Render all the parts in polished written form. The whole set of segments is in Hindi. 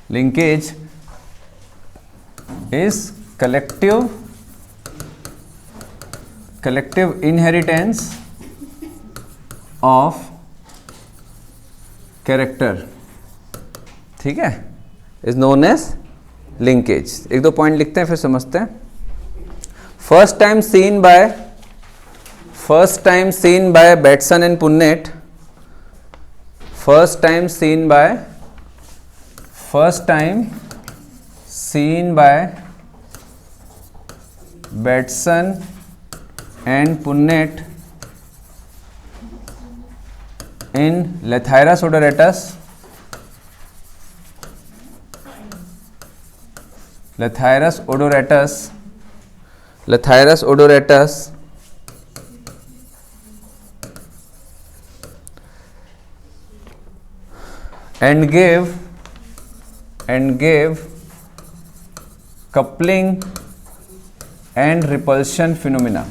Linkage is collective inheritance of character, ठीक है, इज नोन एज लिंकेज। एक दो पॉइंट लिखते हैं फिर समझते हैं। First time seen by Bateson and Punnett, first time seen by Bateson and Punnett in Lathyrus odoratus, and gave coupling and repulsion phenomena.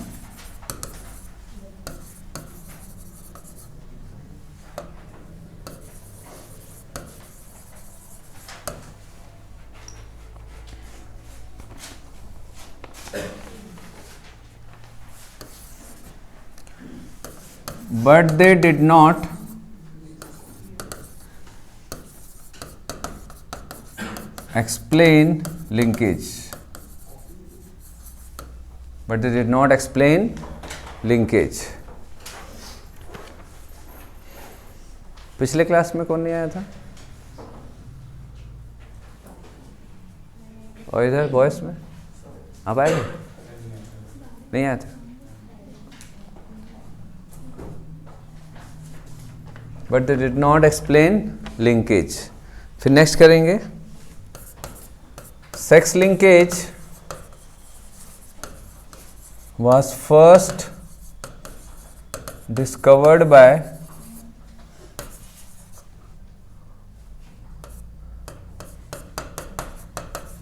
But they did not explain linkage. पिछले क्लास में कौन नहीं आया था? और इधर बॉयस में आप आए थे? नहीं आए थे? But they did not explain linkage. फिर नेक्स्ट करेंगे sex linkage was first discovered by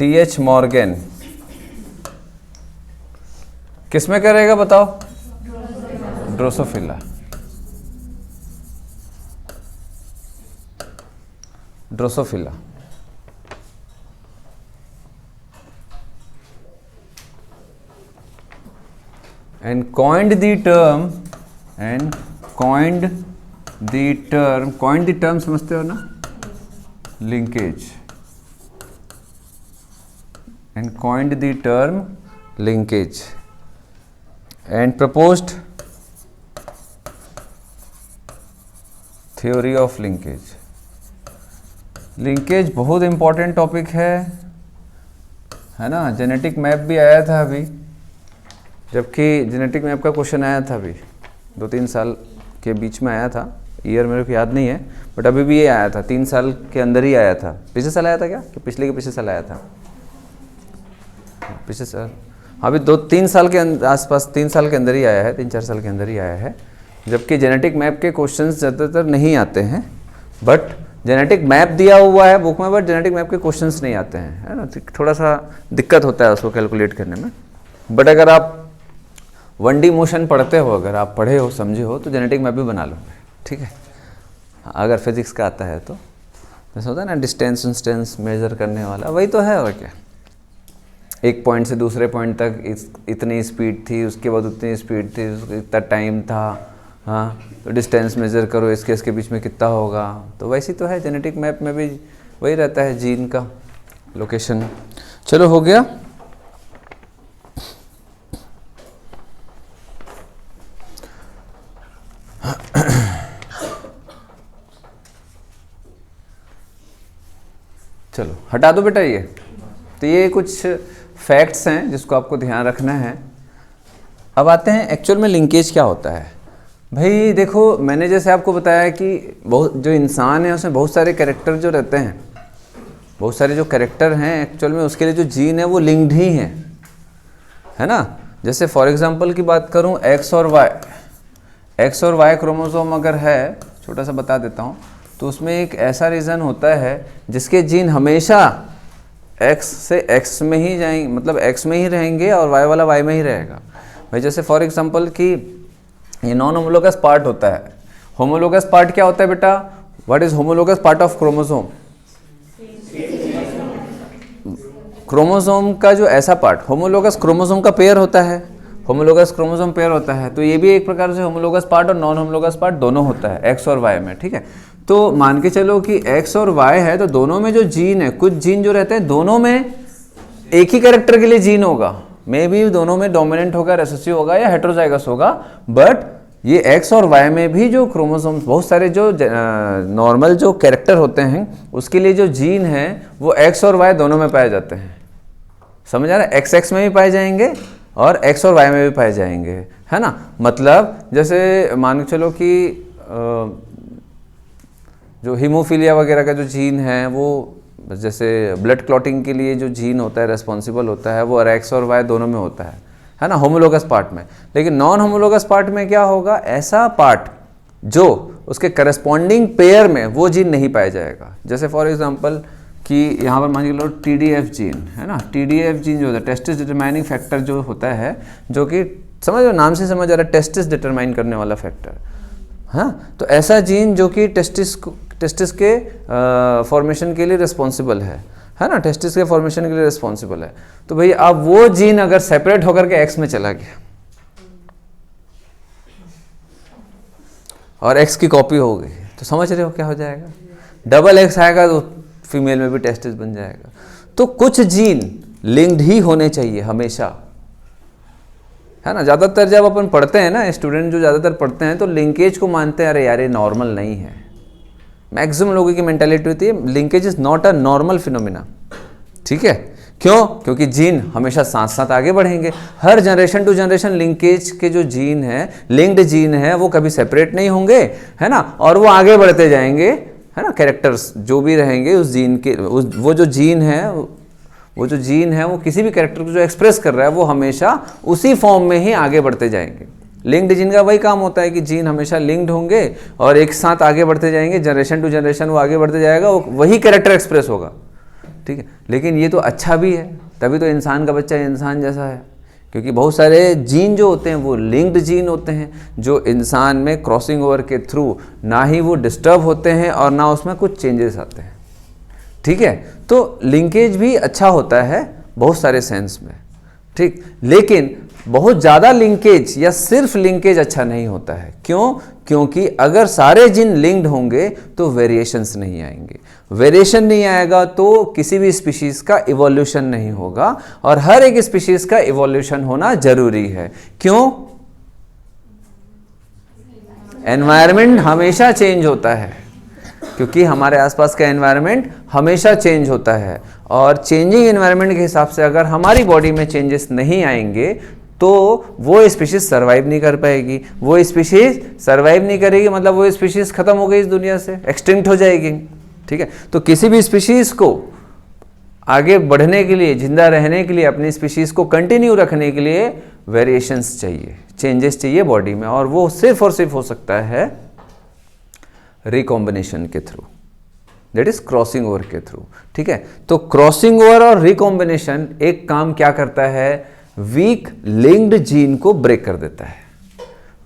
T.H. Morgan। किस में करेगा बताओ? Drosophila. and coined the term समझते हो ना, linkage, and coined the term linkage and proposed theory of linkage। Linkage बहुत इंपॉर्टेंट टॉपिक है ना। जेनेटिक मैप भी आया था अभी, जबकि जेनेटिक मैप का क्वेश्चन आया था अभी 2-3 साल के बीच में आया था, ईयर मेरे को याद नहीं है, बट अभी भी ये आया था, 3 साल के अंदर ही आया था। पिछले साल आया था क्या, कि पिछले के पिछले साल आया था? पिछले साल, हाँ, अभी 2-3 साल के आसपास, 3 साल के अंदर ही आया है, 3-4 साल के अंदर ही आया है। जबकि जेनेटिक मैप के क्वेश्चंस ज़्यादातर नहीं आते हैं, बट जेनेटिक मैप दिया हुआ है बुक में, बट जेनेटिक मैप के क्वेश्चंस नहीं आते हैं, है ना। थोड़ा सा दिक्कत होता है उसको कैलकुलेट करने में। बट अगर आप 1D मोशन पढ़ते हो, अगर आप पढ़े हो, समझे हो, तो जेनेटिक मैप भी बना लो, ठीक है। अगर फिजिक्स का आता है तो जैसे होता है ना, डिस्टेंस मेजर करने वाला, वही तो है। और क्या, एक पॉइंट से दूसरे पॉइंट तक इतनी स्पीड थी, उसके बाद उतनी स्पीड थी, इतना टाइम था, हाँ, तो डिस्टेंस मेजर करो, इसके बीच में कितना होगा। तो वैसे तो है, जेनेटिक मैप में भी वही रहता है, जीन का लोकेशन। चलो, हो गया। चलो हटा दो बेटा ये। तो ये कुछ फैक्ट्स हैं जिसको आपको ध्यान रखना है। अब आते हैं एक्चुअल में लिंकेज क्या होता है। भाई देखो, मैंने जैसे आपको बताया कि बहुत जो इंसान है उसमें बहुत सारे कैरेक्टर जो रहते हैं, बहुत सारे जो कैरेक्टर हैं एक्चुअल में उसके लिए जो जीन है वो लिंक्ड ही हैं, है ना। जैसे फॉर एग्जांपल की बात करूं, एक्स और वाई क्रोमोसोम अगर है, छोटा सा बता देता हूं, तो उसमें एक ऐसा रीज़न होता है जिसके जीन हमेशा एक्स से एक्स में ही जाएंगे, मतलब एक्स में ही रहेंगे, और वाई वाला वाई में ही रहेगा। भाई जैसे फॉर एग्जांपल कि ये नॉन होमोलोगस पार्ट होता है। होमोलोगस पार्ट क्या होता है बेटा? What is homologous part of chromosome? Chromosome का जो ऐसा पार्ट, होमोलोगस क्रोमोसोम का पेयर होता है, होमोलोगस क्रोमोसोम पेयर होता है, तो ये भी एक प्रकार से होमोलोगस पार्ट और नॉन होमोलोगस पार्ट दोनों होता है एक्स और वाई में, ठीक है। तो मान के चलो कि एक्स और वाई है, तो दोनों में जो जीन है, कुछ जीन जो रहते हैं दोनों में एक ही कैरेक्टर के लिए जीन होगा, मे बी दोनों में डोमिनेंट होगा, रेसेसिव होगा या हेटेरोजाइगस होगा, बट ये एक्स और वाई में भी जो क्रोमोसोम्स, बहुत सारे जो नॉर्मल जो कैरेक्टर होते हैं उसके लिए जो जीन है वो एक्स और वाई दोनों में पाए जाते हैं। समझ आ रहा है? एक्स एक्स में भी पाए जाएंगे और एक्स और वाई में भी पाए जाएंगे, है ना। मतलब जैसे मान के चलो कि जो हीमोफीलिया वगैरह का जो जीन है वो, जैसे ब्लड क्लॉटिंग के लिए जो जीन होता है रेस्पॉन्सिबल होता है, वो एक्स और वाई दोनों में होता है ना, होमोलोगस पार्ट में। लेकिन नॉन होमोलोगस पार्ट में क्या होगा, ऐसा पार्ट जो उसके करस्पॉन्डिंग पेयर में वो जीन नहीं पाया जाएगा। जैसे फॉर एग्जांपल कि यहाँ पर मान लो TDF जीन है ना, TDF जीन जो होता है टेस्टिस डिटरमाइनिंग फैक्टर जो होता है, जो कि समझो नाम से समझ आ रहा है, टेस्टिस डिटरमाइन करने वाला फैक्टर, हाँ। तो ऐसा जीन जो कि टेस्टिस के फॉर्मेशन के लिए रिस्पॉन्सिबल है ना, टेस्टिस के फॉर्मेशन के लिए रिस्पॉन्सिबल है। तो भाई अब वो जीन अगर सेपरेट होकर के एक्स में चला गया और एक्स की कॉपी हो गई, तो समझ रहे हो क्या हो जाएगा, डबल एक्स आएगा तो फीमेल में भी टेस्टिस बन जाएगा। तो कुछ जीन लिंक्ड ही होने चाहिए हमेशा, है ना। ज़्यादातर जब अपन पढ़ते हैं ना, स्टूडेंट जो ज़्यादातर पढ़ते हैं तो लिंकेज को मानते हैं, अरे यार ये नॉर्मल नहीं है। मैक्सिमम लोगों की मेंटालिटी होती है linkage is not a normal phenomena, ठीक है। क्यों? क्योंकि जीन हमेशा साथ साथ आगे बढ़ेंगे, हर जनरेशन टू जनरेशन लिंकेज के जो जीन है, लिंक्ड जीन है, वो कभी सेपरेट नहीं होंगे, है ना, और वो आगे बढ़ते जाएंगे, है ना। कैरेक्टर्स जो भी रहेंगे उस जीन के, वो जो जीन है वो किसी भी कैरेक्टर को जो एक्सप्रेस कर रहा है वो हमेशा उसी फॉर्म में ही आगे बढ़ते जाएंगे। लिंक्ड जीन का वही काम होता है कि जीन हमेशा लिंक्ड होंगे और एक साथ आगे बढ़ते जाएंगे, जनरेशन टू जनरेशन वो आगे बढ़ते जाएगा, वही कैरेक्टर एक्सप्रेस होगा, ठीक है। लेकिन ये तो अच्छा भी है, तभी तो इंसान का बच्चा इंसान जैसा है, क्योंकि बहुत सारे जीन जो होते हैं वो लिंक्ड जीन होते हैं, जो इंसान में क्रॉसिंग ओवर के थ्रू ना ही वो डिस्टर्ब होते हैं और ना उसमें कुछ चेंजेस आते हैं, ठीक है। तो लिंकेज भी अच्छा होता है बहुत सारे सेंस में, ठीक। लेकिन बहुत ज़्यादा लिंकेज या सिर्फ लिंकेज अच्छा नहीं होता है। क्यों? क्योंकि अगर सारे जीन लिंक्ड होंगे तो वेरिएशंस नहीं आएंगे, वेरिएशन नहीं आएगा तो किसी भी स्पीशीज का इवोल्यूशन नहीं होगा, और हर एक स्पीशीज का इवोल्यूशन होना जरूरी है। क्यों? एनवायरनमेंट हमेशा चेंज होता है, क्योंकि हमारे आसपास का एनवायरनमेंट हमेशा चेंज होता है, और चेंजिंग एनवायरनमेंट के हिसाब से अगर हमारी बॉडी में चेंजेस नहीं आएंगे तो वो स्पीशीज सर्वाइव नहीं कर पाएगी। वो स्पीशीज सर्वाइव नहीं करेगी मतलब वो स्पीशीज खत्म हो गई इस दुनिया से, एक्सटिंक्ट हो जाएगी, ठीक है। तो किसी भी स्पीशीज को आगे बढ़ने के लिए, जिंदा रहने के लिए, अपनी स्पीशीज को कंटिन्यू रखने के लिए वेरिएशंस चाहिए, चेंजेस चाहिए बॉडी में, और वो सिर्फ और सिर्फ हो सकता है रिकॉम्बिनेशन के through, that is crossing over के थ्रू, ठीक है। तो क्रॉसिंग ओवर और रिकॉम्बिनेशन एक काम क्या करता है, वीक लिंक्ड जीन को ब्रेक कर देता है,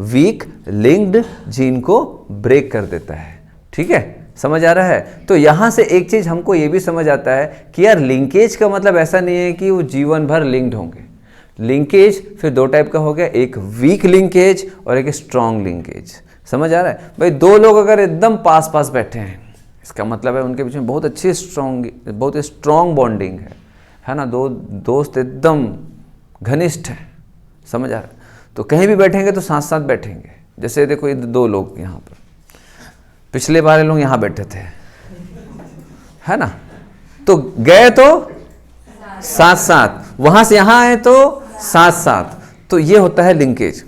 वीक लिंक्ड जीन को ब्रेक कर देता है, ठीक है। समझ आ रहा है? तो यहां से एक चीज हमको ये भी समझ आता है कि यार लिंकेज का मतलब ऐसा नहीं है कि वो जीवन भर लिंक्ड होंगे। लिंकेज फिर दो टाइप का हो गया, एक वीक लिंकेज और एक स्ट्रॉन्ग लिंकेज। समझ आ रहा है भाई? दो लोग अगर एकदम पास पास बैठे हैं, इसका मतलब है उनके बीच में बहुत अच्छी बहुत स्ट्रॉन्ग बॉन्डिंग है ना, दो दोस्त एकदम घनिष्ठ है। समझ आ रहा है? तो कहीं भी बैठेंगे तो साथ साथ बैठेंगे। जैसे देखो ये दो लोग यहाँ पर, पिछले बार लोग यहाँ बैठे थे, है ना, तो गए तो साथ साथ, वहां से यहाँ आए तो साथ साथ, तो ये होता है लिंकेज,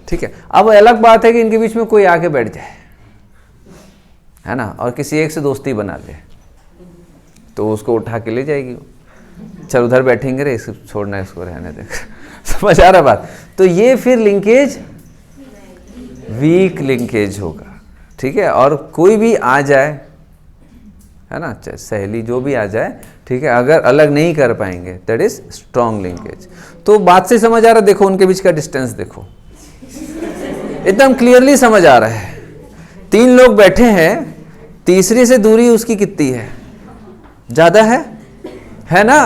ठीक है। अब अलग बात है कि इनके बीच में कोई आके बैठ जाए, है ना, और किसी एक से दोस्ती बना ले तो उसको उठा के ले जाएगी, चल उधर बैठेंगे रे, इसको छोड़ना, इसको रहने दे। समझ आ रहा बात? तो ये फिर लिंकेज वीक लिंकेज होगा, ठीक है। और कोई भी आ जाए, है ना, चाहे सहेली जो भी आ जाए, ठीक है, अगर अलग नहीं कर पाएंगे दैट इज स्ट्रॉन्ग लिंकेज। तो बात से समझ आ रहा है? देखो उनके बीच का डिस्टेंस देखो, एकदम क्लियरली समझ आ रहा है। तीन लोग बैठे हैं, तीसरे से दूरी उसकी कितनी है? ज्यादा है ना।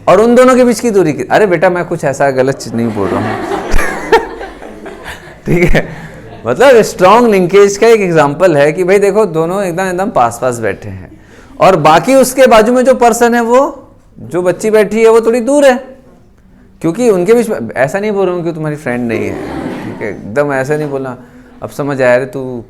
और उन दोनों के बीच की दूरी की, अरे बेटा मैं कुछ ऐसा गलत चीज नहीं बोल रहा हूँ ठीक है, मतलब स्ट्रॉन्ग लिंकेज का एक एग्जांपल है कि भाई देखो दोनों एकदम एकदम पास पास बैठे हैं, और बाकी उसके बाजू में जो पर्सन है, वो जो बच्ची बैठी है वो थोड़ी दूर है, क्योंकि उनके बीच में, ऐसा नहीं बोल रहा हूँ कि तुम्हारी फ्रेंड नहीं है, ठीक है, एकदम ऐसा नहीं बोलना, अब समझ आया रे तू,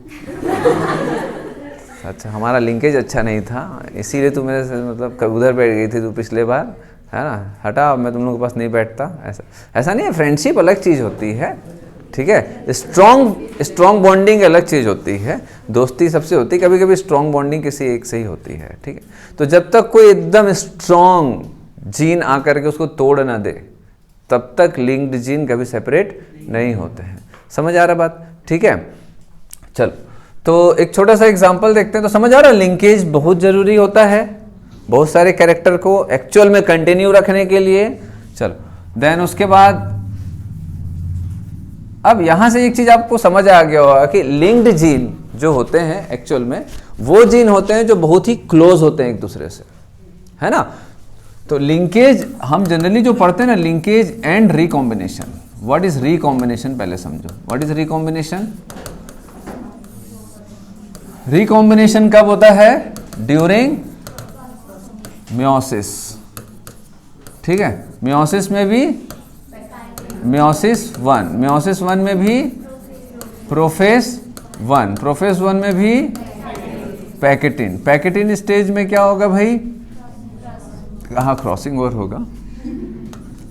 अच्छा हमारा लिंकेज अच्छा नहीं था इसीलिए तू मेरे से मतलब उधर बैठ गई थी तू पिछले बार, है ना, हटा मैं तुम लोगों के पास नहीं बैठता, ऐसा ऐसा नहीं है। फ्रेंडशिप अलग चीज़ होती है, ठीक है, स्ट्रॉन्ग बॉन्डिंग अलग चीज़ होती है, दोस्ती सबसे होती है, कभी कभी स्ट्रॉन्ग बॉन्डिंग किसी एक से ही होती है, ठीक है। तो जब तक कोई एकदम स्ट्रॉन्ग जीन आकर के उसको तोड़ ना दे, तब तक लिंक्ड जीन कभी सेपरेट नहीं होते हैं। समझ आ रहा बात, ठीक है। चलो तो एक छोटा सा एग्जांपल देखते हैं, तो समझ आ रहा है लिंकेज बहुत जरूरी होता है बहुत सारे कैरेक्टर को एक्चुअल में कंटिन्यू रखने के लिए। चलो देन उसके बाद अब यहां से एक चीज आपको समझ आ गया होगा कि लिंक्ड जीन जो होते हैं एक्चुअल में वो जीन होते हैं जो बहुत ही क्लोज होते हैं एक दूसरे से, है ना। तो लिंकेज हम जनरली जो पढ़ते हैं ना, linkage and recombination. What is recombination पहले समझो, व्हाट इज रिकॉम्बिनेशन। रिकॉम्बिनेशन कब होता है, ड्यूरिंग मियोसिस, ठीक है। मियोसिस में भी मियोसिस वन में भी प्रोफेस वन में भी पैकेटिन स्टेज में क्या होगा भाई, कहाँ क्रॉसिंग ओवर होगा।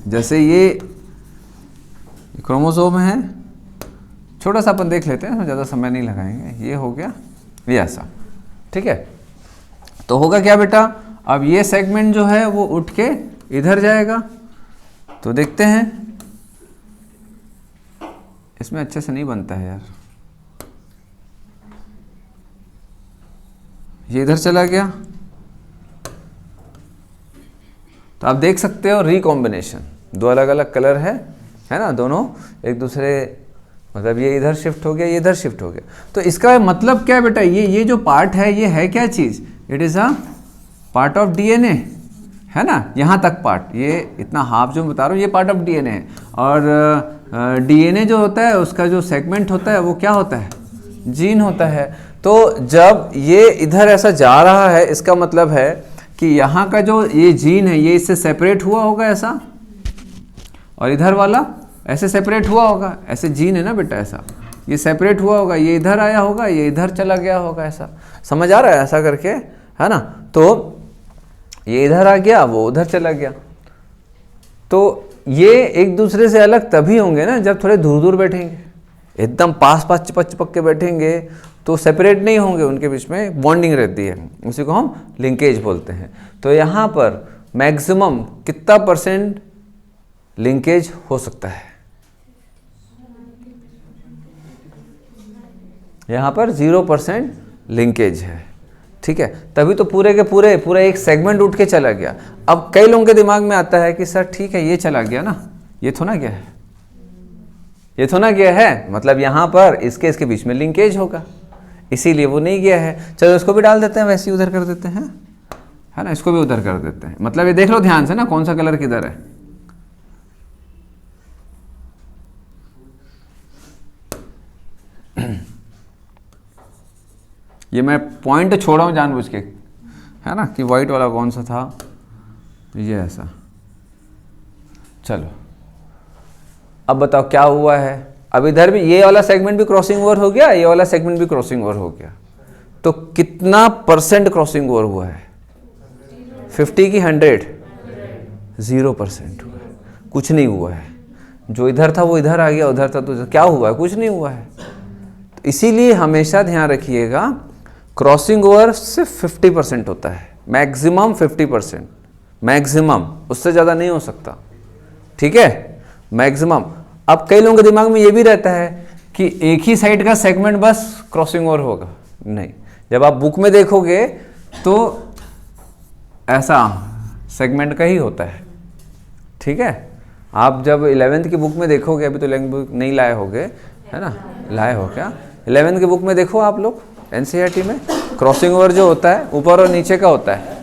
जैसे ये क्रोमोसोम है, छोटा सा अपन देख लेते हैं, ज़्यादा समय नहीं लगाएंगे। ये हो गया ये ऐसा, ठीक है। तो होगा क्या बेटा, अब ये सेगमेंट जो है वो उठ के इधर जाएगा, तो देखते हैं, इसमें अच्छे से नहीं बनता है यार, ये इधर चला गया, तो आप देख सकते हो रिकॉम्बिनेशन, दो अलग अलग कलर है ना, दोनों एक दूसरे, मतलब ये इधर शिफ्ट हो गया, ये इधर शिफ्ट हो गया। तो इसका मतलब क्या है बेटा, ये जो पार्ट है ये है क्या चीज, it is a part of DNA, है ना। यहाँ तक पार्ट, ये इतना हाफ जो बता रहा हूँ ये पार्ट ऑफ डीएनए है, और डीएनए जो होता है उसका जो सेगमेंट होता है वो क्या होता है, जीन होता है। तो जब ये इधर ऐसा जा रहा है, इसका मतलब है कि यहाँ का जो ये जीन है ये इससे सेपरेट हुआ होगा ऐसा, और इधर वाला ऐसे सेपरेट हुआ होगा, ऐसे जीन है ना बेटा, ऐसा ये सेपरेट हुआ होगा, ये इधर आया होगा, ये इधर चला गया होगा, ऐसा समझ आ रहा है, ऐसा करके, है ना। तो ये इधर आ गया, वो उधर चला गया। तो ये एक दूसरे से अलग तभी होंगे ना जब थोड़े दूर दूर बैठेंगे, एकदम पास पास चिपक के बैठेंगे तो सेपरेट नहीं होंगे, उनके बीच में बॉन्डिंग रहती है, उसी को हम लिंकेज बोलते हैं। तो यहाँ पर मैक्सिमम कितना % लिंकेज हो सकता है, यहाँ पर 0% लिंकेज है, ठीक है। तभी तो पूरे के पूरा एक सेगमेंट उठ के चला गया। अब कई लोगों के दिमाग में आता है कि सर ठीक है ये चला गया ना, ये थोड़ा गया है, ये थोड़ा गया है, मतलब यहाँ पर इसके बीच में लिंकेज होगा, इसीलिए वो नहीं गया है। चलो इसको भी डाल देते हैं, वैसे ही उधर कर देते हैं, है ना, इसको भी उधर कर देते हैं। मतलब ये देख लो ध्यान से ना कौन सा कलर किधर है, ये मैं पॉइंट छोड़ा हूँ जानबूझ के, है ना, कि वाइट वाला कौन सा था, ये ऐसा। चलो अब बताओ क्या हुआ है, अब इधर भी ये वाला सेगमेंट भी क्रॉसिंग ओवर हो गया, ये वाला सेगमेंट भी क्रॉसिंग ओवर हो गया, तो कितना % क्रॉसिंग ओवर हुआ है, 50 की 100, 0% हुआ है, कुछ नहीं हुआ है। जो इधर था वो इधर आ गया, उधर था तो क्या हुआ है, कुछ नहीं हुआ है। तो इसीलिए हमेशा ध्यान रखिएगा क्रॉसिंग ओवर सिर्फ 50% होता है, मैक्सिमम 50%, मैक्सिमम, उससे ज़्यादा नहीं हो सकता, ठीक है, मैक्सिमम। अब कई लोगों के दिमाग में ये भी रहता है कि एक ही साइड का सेगमेंट बस क्रॉसिंग ओवर होगा, नहीं, जब आप बुक में देखोगे तो ऐसा सेगमेंट का ही होता है, ठीक है। आप जब 11th की बुक में देखोगे, अभी तो 11th बुक नहीं लाए होगे, है ना, लाए हो क्या, 11th की बुक में देखो आप लोग, NCERT में क्रॉसिंग ओवर जो होता है ऊपर और नीचे का होता है,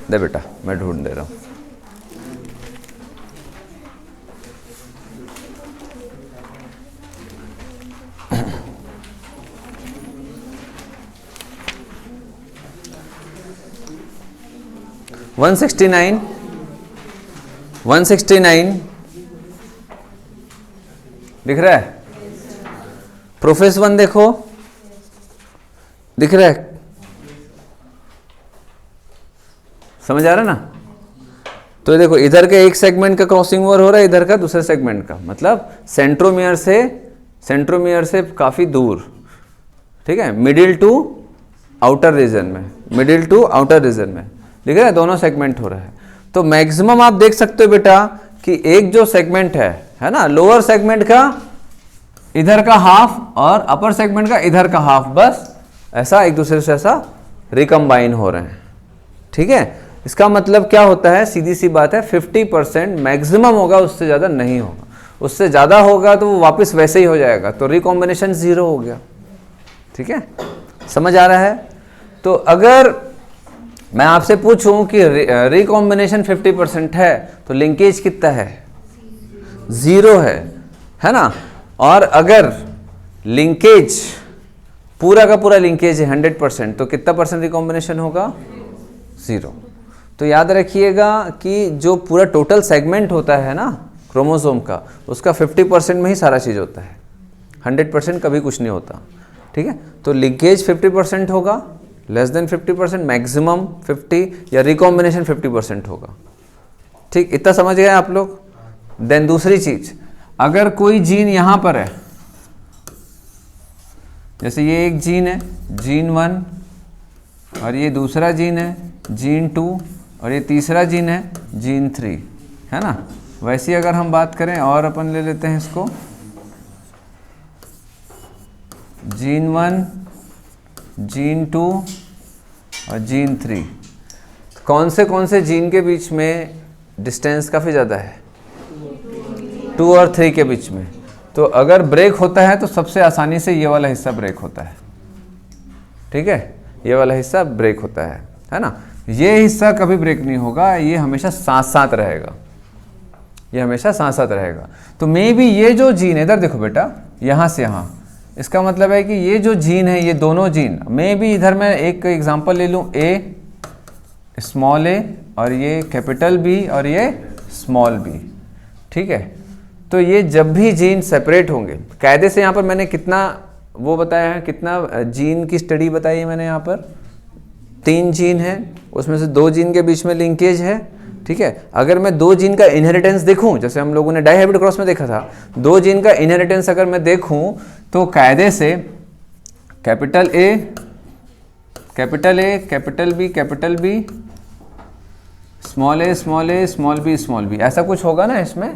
दे बेटा, मैं ढूंढ दे रहा हूँ। वन 169 दिख रहा है? प्रोफेस 1 देखो, दिख रहा है? समझ आ रहा ना? तो देखो इधर के एक सेगमेंट का क्रॉसिंग ओवर हो रहा है, इधर का दूसरे सेगमेंट का, मतलब सेंट्रोमियर से काफी दूर, ठीक है, मिडिल टू आउटर रीजन में, दिख रहा है? दोनों सेगमेंट हो रहा है। तो मैक्सिमम आप देख सकते हो बेटा कि एक जो सेगमेंट है ना, लोअर सेगमेंट का इधर का हाफ और अपर सेगमेंट का इधर का हाफ, बस ऐसा एक दूसरे से ऐसा रिकम्बाइन हो रहे हैं, ठीक है। इसका मतलब क्या होता है, सीधी सी बात है, 50% मैक्सिमम होगा, उससे ज़्यादा नहीं होगा। उससे ज़्यादा होगा तो वो वापस वैसे ही हो जाएगा, तो रिकॉम्बिनेशन 0 हो गया, ठीक है। समझ आ रहा है? तो अगर मैं आपसे पूछूं कि रिकॉम्बिनेशन 50% है तो लिंकेज कितना है? 0 है ना। और अगर लिंकेज पूरा का पूरा लिंकेज है 100%, तो कितना परसेंट रिकॉम्बिनेशन होगा? 0। तो याद रखिएगा कि जो पूरा टोटल सेगमेंट होता है ना क्रोमोसोम का, उसका 50% में ही सारा चीज़ होता है, 100% कभी कुछ नहीं होता, ठीक है। तो लिंकेज 50% होगा, लेस देन 50%, मैक्सिमम 50, या रिकॉम्बिनेशन 50% होगा, ठीक। इतना समझ गए आप लोग? देन दूसरी चीज, अगर कोई जीन यहाँ पर है, जैसे ये एक जीन है, जीन 1, और ये दूसरा जीन है, जीन 2, और ये तीसरा जीन है, जीन 3, है ना। वैसे अगर हम बात करें, और अपन ले लेते हैं इसको, जीन 1, जीन 2 और जीन 3, कौन से जीन के बीच में डिस्टेंस काफ़ी ज़्यादा है? 2 और 3 के बीच में। तो अगर ब्रेक होता है तो सबसे आसानी से ये वाला हिस्सा ब्रेक होता है, ठीक है, ये वाला हिस्सा ब्रेक होता है ना। ये हिस्सा कभी ब्रेक नहीं होगा, ये हमेशा साथ साथ रहेगा, ये हमेशा साथ साथ रहेगा। तो मे बी ये जो जीन है, इधर देखो बेटा, यहाँ से यहाँ, इसका मतलब है कि ये जो जीन है, ये दोनों जीन, मे बी इधर मैं एक एग्जांपल ले लूँ, ए स्मॉल ए और ये कैपिटल बी और ये स्मॉल बी, ठीक है। तो ये जब भी जीन सेपरेट होंगे, कायदे से यहाँ पर मैंने कितना वो बताया है, कितना जीन की स्टडी बताई है मैंने, यहाँ पर 3 जीन है, उसमें से 2 जीन के बीच में लिंकेज है, ठीक है। अगर मैं 2 जीन का इनहेरिटेंस देखूं, जैसे हम लोगों ने डाइहाइब्रिड क्रॉस में देखा था, 2 जीन का इनहेरिटेंस अगर मैं देखूं तो कायदे से capital A, capital B, small a, small b, ऐसा कुछ होगा ना इसमें,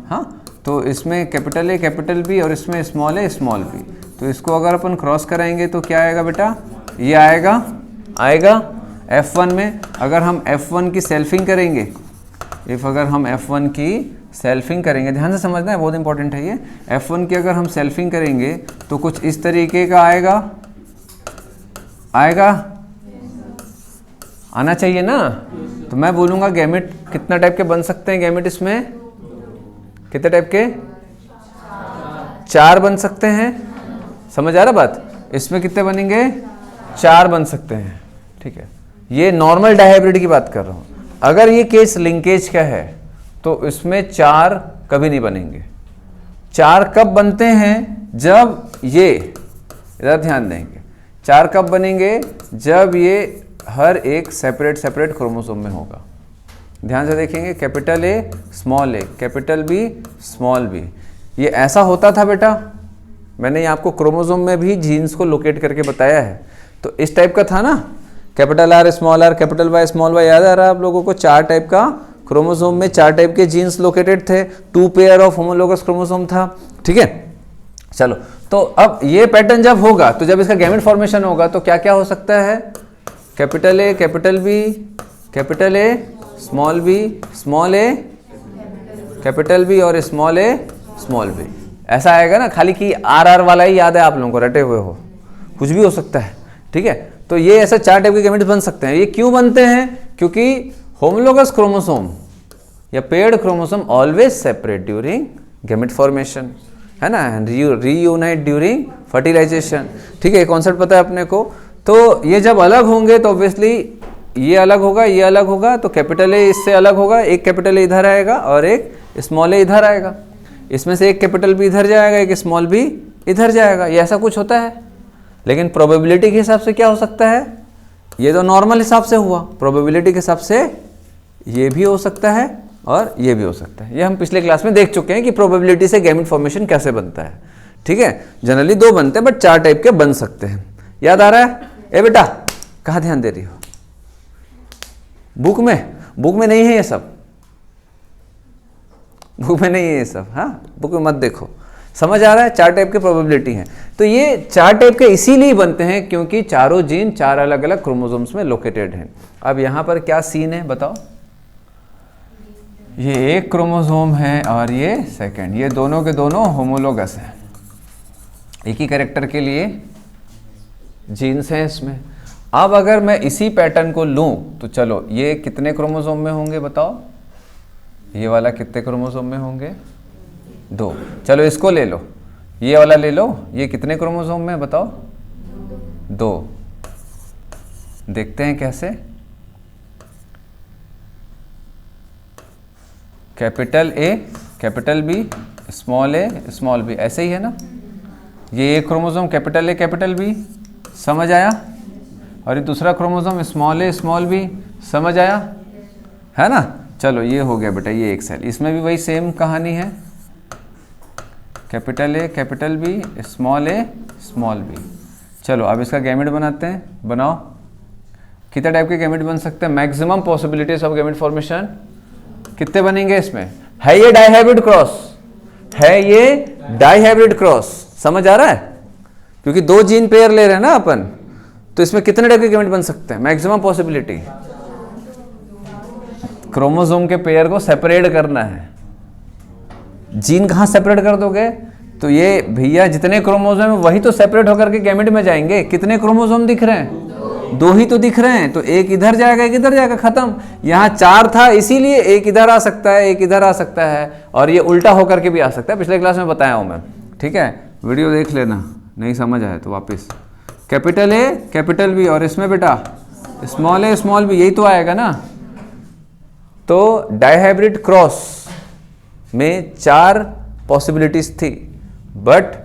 हाँ। तो इसमें कैपिटल ए, कैपिटल बी, और इसमें स्मॉल ए, स्मॉल बी। तो इसको अगर अपन क्रॉस कराएंगे तो क्या आएगा बेटा? ये आएगा F1 में। अगर हम F1 की सेल्फिंग करेंगे, अगर हम F1 की सेल्फिंग करेंगे, ध्यान से समझना है, बहुत इंपॉर्टेंट है ये। F1 की अगर हम सेल्फिंग करेंगे तो कुछ इस तरीके का आएगा, आना चाहिए ना। तो मैं बोलूँगा गैमेट कितना टाइप के बन सकते हैं, गैमेट इसमें कितने टाइप के? 4 बन सकते हैं। समझ आ रहा बात? इसमें कितने बनेंगे? 4 बन सकते हैं, ठीक है। ये नॉर्मल डायहाइब्रिड की बात कर रहा हूँ। अगर ये केस लिंकेज का है तो इसमें 4 कभी नहीं बनेंगे। 4 कब बनते हैं? जब ये, इधर ध्यान देंगे, 4 कब बनेंगे? जब ये हर एक सेपरेट क्रोमोसोम में होगा। ध्यान से देखेंगे, capital A, small a, capital B, small b. ये ऐसा होता था बेटा, मैंने ये आपको क्रोमोसोम में भी जीन्स को लोकेट करके बताया है। तो इस टाइप का था ना, capital R, small r, capital Y, small y. याद आ रहा है आप लोगों को? 4 टाइप का क्रोमोसोम में 4 टाइप के जीन्स लोकेटेड थे, 2 पेयर ऑफ होमोलोगस क्रोमोसोम था, ठीक है। चलो, तो अब ये पैटर्न जब होगा, तो जब इसका गैमेट फॉर्मेशन होगा तो क्या क्या हो सकता है? Capital A, capital B, capital A, small b, small a, capital B, और स्मॉल ए, स्मॉल बी। ऐसा आएगा ना, खाली कि आर वाला ही याद है आप लोगों को, रटे हुए हो, कुछ भी हो सकता है, ठीक है। तो ये ऐसा 4 टाइप के गैमेट्स बन सकते हैं। ये क्यों बनते हैं? क्योंकि होमोलोगस क्रोमोसोम या paired chromosome always separate during gamete formation, है ना, रीयूनाइट ड्यूरिंग फर्टिलाइजेशन। ठीक है, कॉन्सेप्ट पता है अपने को। तो ये जब अलग होंगे तो ऑब्वियसली ये अलग होगा, ये अलग होगा, तो कैपिटल ए इससे अलग होगा, एक कैपिटल ए इधर आएगा और एक स्मॉल ए इधर आएगा। इसमें से एक कैपिटल बी इधर जाएगा, एक स्मॉल बी इधर जाएगा, ये ऐसा कुछ होता है। लेकिन प्रोबेबिलिटी के हिसाब से क्या हो सकता है, ये तो नॉर्मल हिसाब से हुआ, प्रोबेबिलिटी के हिसाब से ये भी हो सकता है और ये भी हो सकता है। ये हम पिछले क्लास में देख चुके हैं कि प्रोबेबिलिटी से गैमेट फॉर्मेशन कैसे बनता है। ठीक है, जनरली 2 बनते हैं बट 4 टाइप के बन सकते हैं। याद आ रहा है? ए बेटा कहाँ ध्यान दे रही हो? बुक में नहीं है ये सब, बुक में नहीं है ये सब। हाँ, बुक में मत देखो। समझ आ रहा है? 4 टाइप के प्रोबेबिलिटी हैं। तो ये 4 टाइप के इसीलिए बनते हैं क्योंकि चारों जीन 4 अलग अलग क्रोमोसोम्स में लोकेटेड हैं। अब यहाँ पर क्या सीन है बताओ? ये एक क्रोमोसोम है और ये सेकंड, ये दोनों के दोनों होमोलोगस हैं, एक ही कैरेक्टर के लिए जीन्स हैं इसमें। अब अगर मैं इसी पैटर्न को लूं तो चलो ये कितने क्रोमोसोम में होंगे बताओ? ये वाला कितने क्रोमोसोम में होंगे? 2। चलो इसको ले लो, ये वाला ले लो, ये कितने क्रोमोसोम में बताओ? 2। देखते हैं कैसे। Capital A, capital B, small a, small b, ऐसे ही है ना। ये एक chromosome capital A, capital B, समझ आया? और ये दूसरा chromosome small a, small b, समझ आया? है ना। चलो ये हो गया बेटा, ये एक सेल। इसमें भी वही सेम कहानी है, capital A, capital B, small a, small b. चलो अब इसका गैमेट बनाते हैं। बनाओ। कितने टाइप के गैमेट बन सकते हैं? Maximum possibilities of gamete formation कितने बनेंगे इसमें? है ये डाइहाइब्रिड क्रॉस, है ये डाइहाइब्रिड क्रॉस, समझ आ रहा है? क्योंकि 2 जीन पेयर ले रहे हैं ना अपन, तो इसमें कितने टाइप के गैमेट बन सकते हैं? Maximum possibility. क्रोमोसोम के पेयर को सेपरेट करना है। जीन कहाँ सेपरेट कर दोगे? तो ये भैया जितने क्रोमोसोम है वही तो सेपरेट होकर के गैमेट में जाएंगे। कितने क्रोमोसोम दिख रहे हैं? 2 ही तो दिख रहे हैं, तो एक इधर जाएगा, एक इधर जाएगा, खत्म। यहाँ 4 था इसीलिए एक इधर आ सकता है, एक इधर आ सकता है, और ये उल्टा होकर के भी आ सकता है। पिछले क्लास में बताया हूँ मैं। ठीक है, वीडियो देख लेना, नहीं समझ आए तो वापस। कैपिटल ए, कैपिटल बी, और इसमें बेटा स्मॉल ए, स्मॉल बी, यही तो आएगा ना। तो डाइहाइब्रिड क्रॉस में 4 पॉसिबिलिटीज थी, बट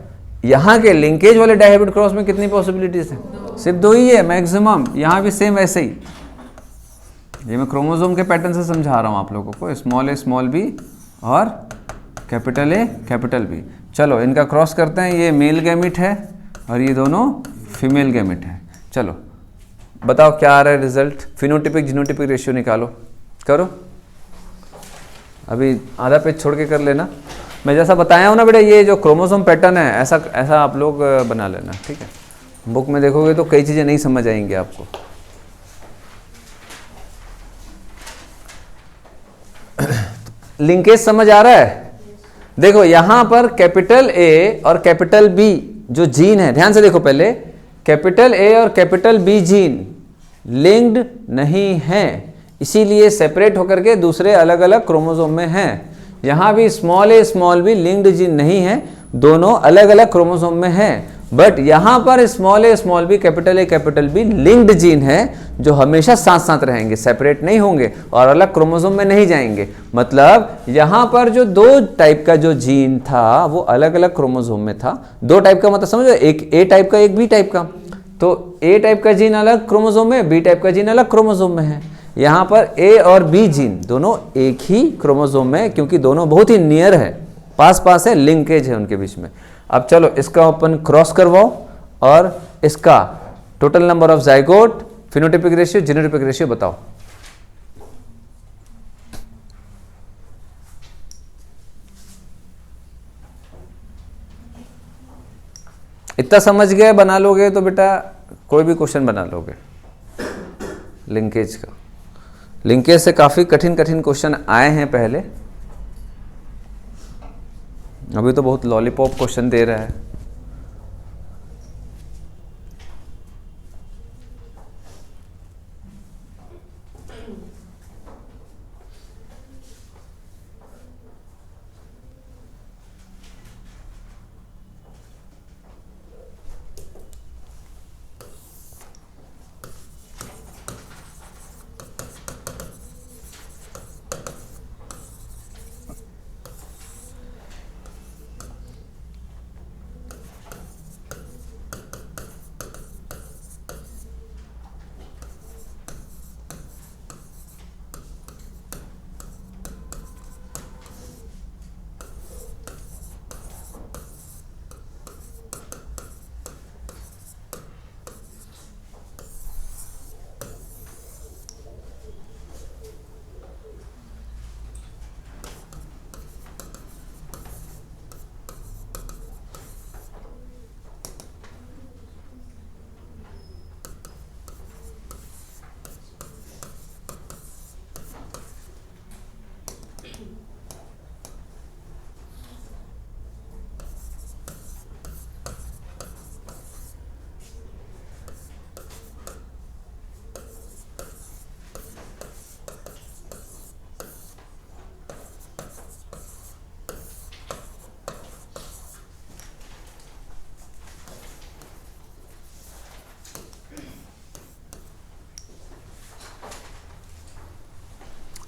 यहाँ के लिंकेज वाले डाइहाइब्रिड क्रॉस में कितनी पॉसिबिलिटीज है? सिर्फ 2 ही है मैक्सिमम। यहाँ भी सेम ऐसे ही। ये मैं क्रोमोसोम के पैटर्न से समझा रहा हूँ आप लोगों को, स्मॉल ए, स्मॉल बी, और कैपिटल ए, कैपिटल बी। चलो इनका क्रॉस करते हैं। ये मेल गैमेट है और ये दोनों फीमेल गैमेट है। चलो बताओ क्या आ रहा है रिजल्ट? फिनोटिपिक जीनोटिपिक रेशियो निकालो, करो। अभी आधा पेज छोड़ के कर लेना। मैं जैसा बताया हूँ ना बेटा, ये जो क्रोमोसोम पैटर्न है ऐसा ऐसा आप लोग बना लेना। ठीक है, बुक में देखोगे तो कई चीज़ें नहीं समझ आएंगी आपको। लिंकेज समझ आ रहा है? देखो यहाँ पर कैपिटल ए और कैपिटल बी जो जीन है, ध्यान से देखो पहले, कैपिटल ए और कैपिटल बी जीन लिंक्ड नहीं है, इसीलिए सेपरेट होकर के दूसरे अलग अलग क्रोमोसोम में हैं। यहाँ भी small a, small B linked gene नहीं है, दोनों अलग अलग क्रोमोसोम में हैं। बट यहाँ पर small a, small b, capital A, capital B linked gene है, जो हमेशा साथ साथ रहेंगे, सेपरेट नहीं होंगे और अलग क्रोमोसोम में नहीं जाएंगे। मतलब यहाँ पर जो 2 टाइप का जो जीन था वो अलग अलग क्रोमोसोम में था। 2 टाइप का मतलब समझो, एक ए टाइप का, एक बी टाइप का। तो ए टाइप का जीन अलग क्रोमोसोम में, बी टाइप का जीन अलग क्रोमोसोम में है। यहाँ पर ए और बी जीन दोनों एक ही क्रोमोसोम में, क्योंकि दोनों बहुत ही नियर है, पास पास है, लिंकेज है उनके बीच में। अब चलो इसका अपन क्रॉस करवाओ और इसका total number of zygote, phenotypic ratio, genotypic ratio बताओ। इतना समझ गए, बना लोगे तो बेटा कोई भी क्वेश्चन बना लोगे। लिंकेज का, लिंकेज से काफी कठिन कठिन क्वेश्चन आए हैं पहले, अभी तो बहुत लॉलीपॉप क्वेश्चन दे रहा है।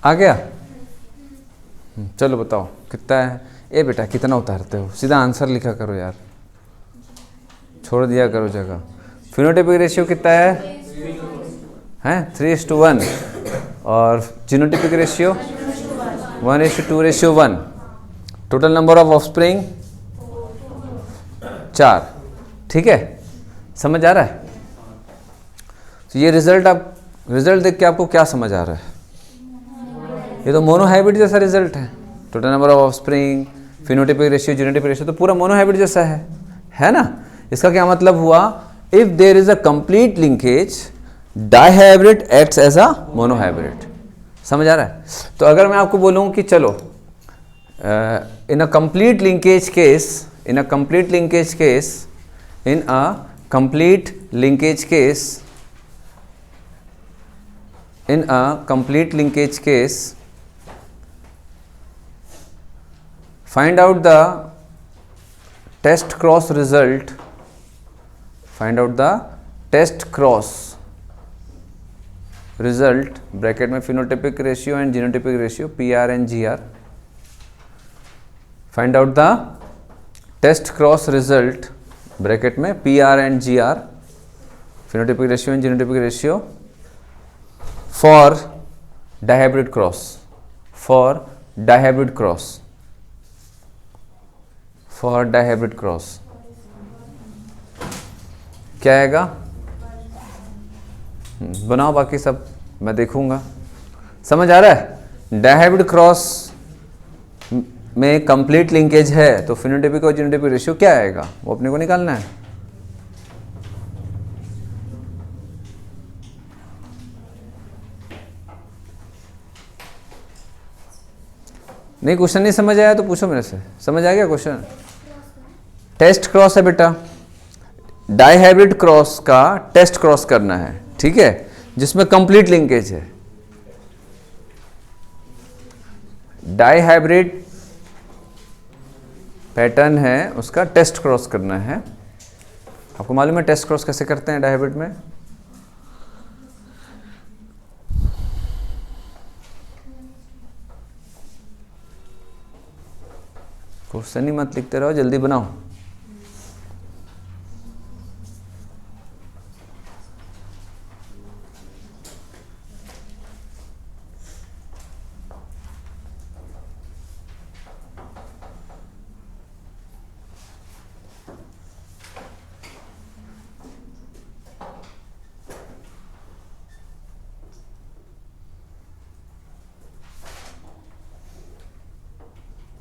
आ गया? चलो बताओ कितना है। ए बेटा कितना उतारते हो, सीधा आंसर लिखा करो यार, छोड़ दिया करो जगह। फिनोटाइपिक रेशियो कितना है 3:1 और genotypic ratio 1:2:1। Total number of offspring 4। ठीक है, समझ आ रहा है? तो ये रिजल्ट देख के आपको क्या समझ आ रहा है? ये तो मोनोहाइब्रिड जैसा रिजल्ट है। Total number of offspring, phenotypic ratio, genotypic ratio तो पूरा मोनोहाइब्रिड जैसा है ना? इसका क्या मतलब हुआ? If there is a complete linkage, dihybrid acts as a monohybrid. समझ आ रहा है? तो अगर मैं आपको बोलूं कि चलो in a complete linkage case, find out the test cross result, bracket में phenotypic ratio and genotypic ratio PR and GR। Find out the test cross result bracket में PR and GR, phenotypic ratio and genotypic ratio for dihybrid cross, क्या आएगा? बनाओ, बाकी सब मैं देखूंगा। समझ आ रहा है? डाइहाइब्रिड क्रॉस में कंप्लीट लिंकेज है तो फिनोटाइपिक और जीनोटाइपिक रेशियो क्या आएगा, वो अपने को निकालना है। नहीं, क्वेश्चन नहीं समझ आया तो पूछो मेरे से। समझ आ गया क्वेश्चन? टेस्ट क्रॉस है बेटा, डाइहाइब्रिड क्रॉस का टेस्ट क्रॉस करना है, ठीक है, जिसमें कंप्लीट लिंकेज है। डाइहाइब्रिड पैटर्न है, उसका टेस्ट क्रॉस करना है। आपको मालूम है टेस्ट क्रॉस कैसे करते हैं डाइहाइब्रिड में? क्वेश्चन ही मत लिखते रहो, जल्दी बनाओ।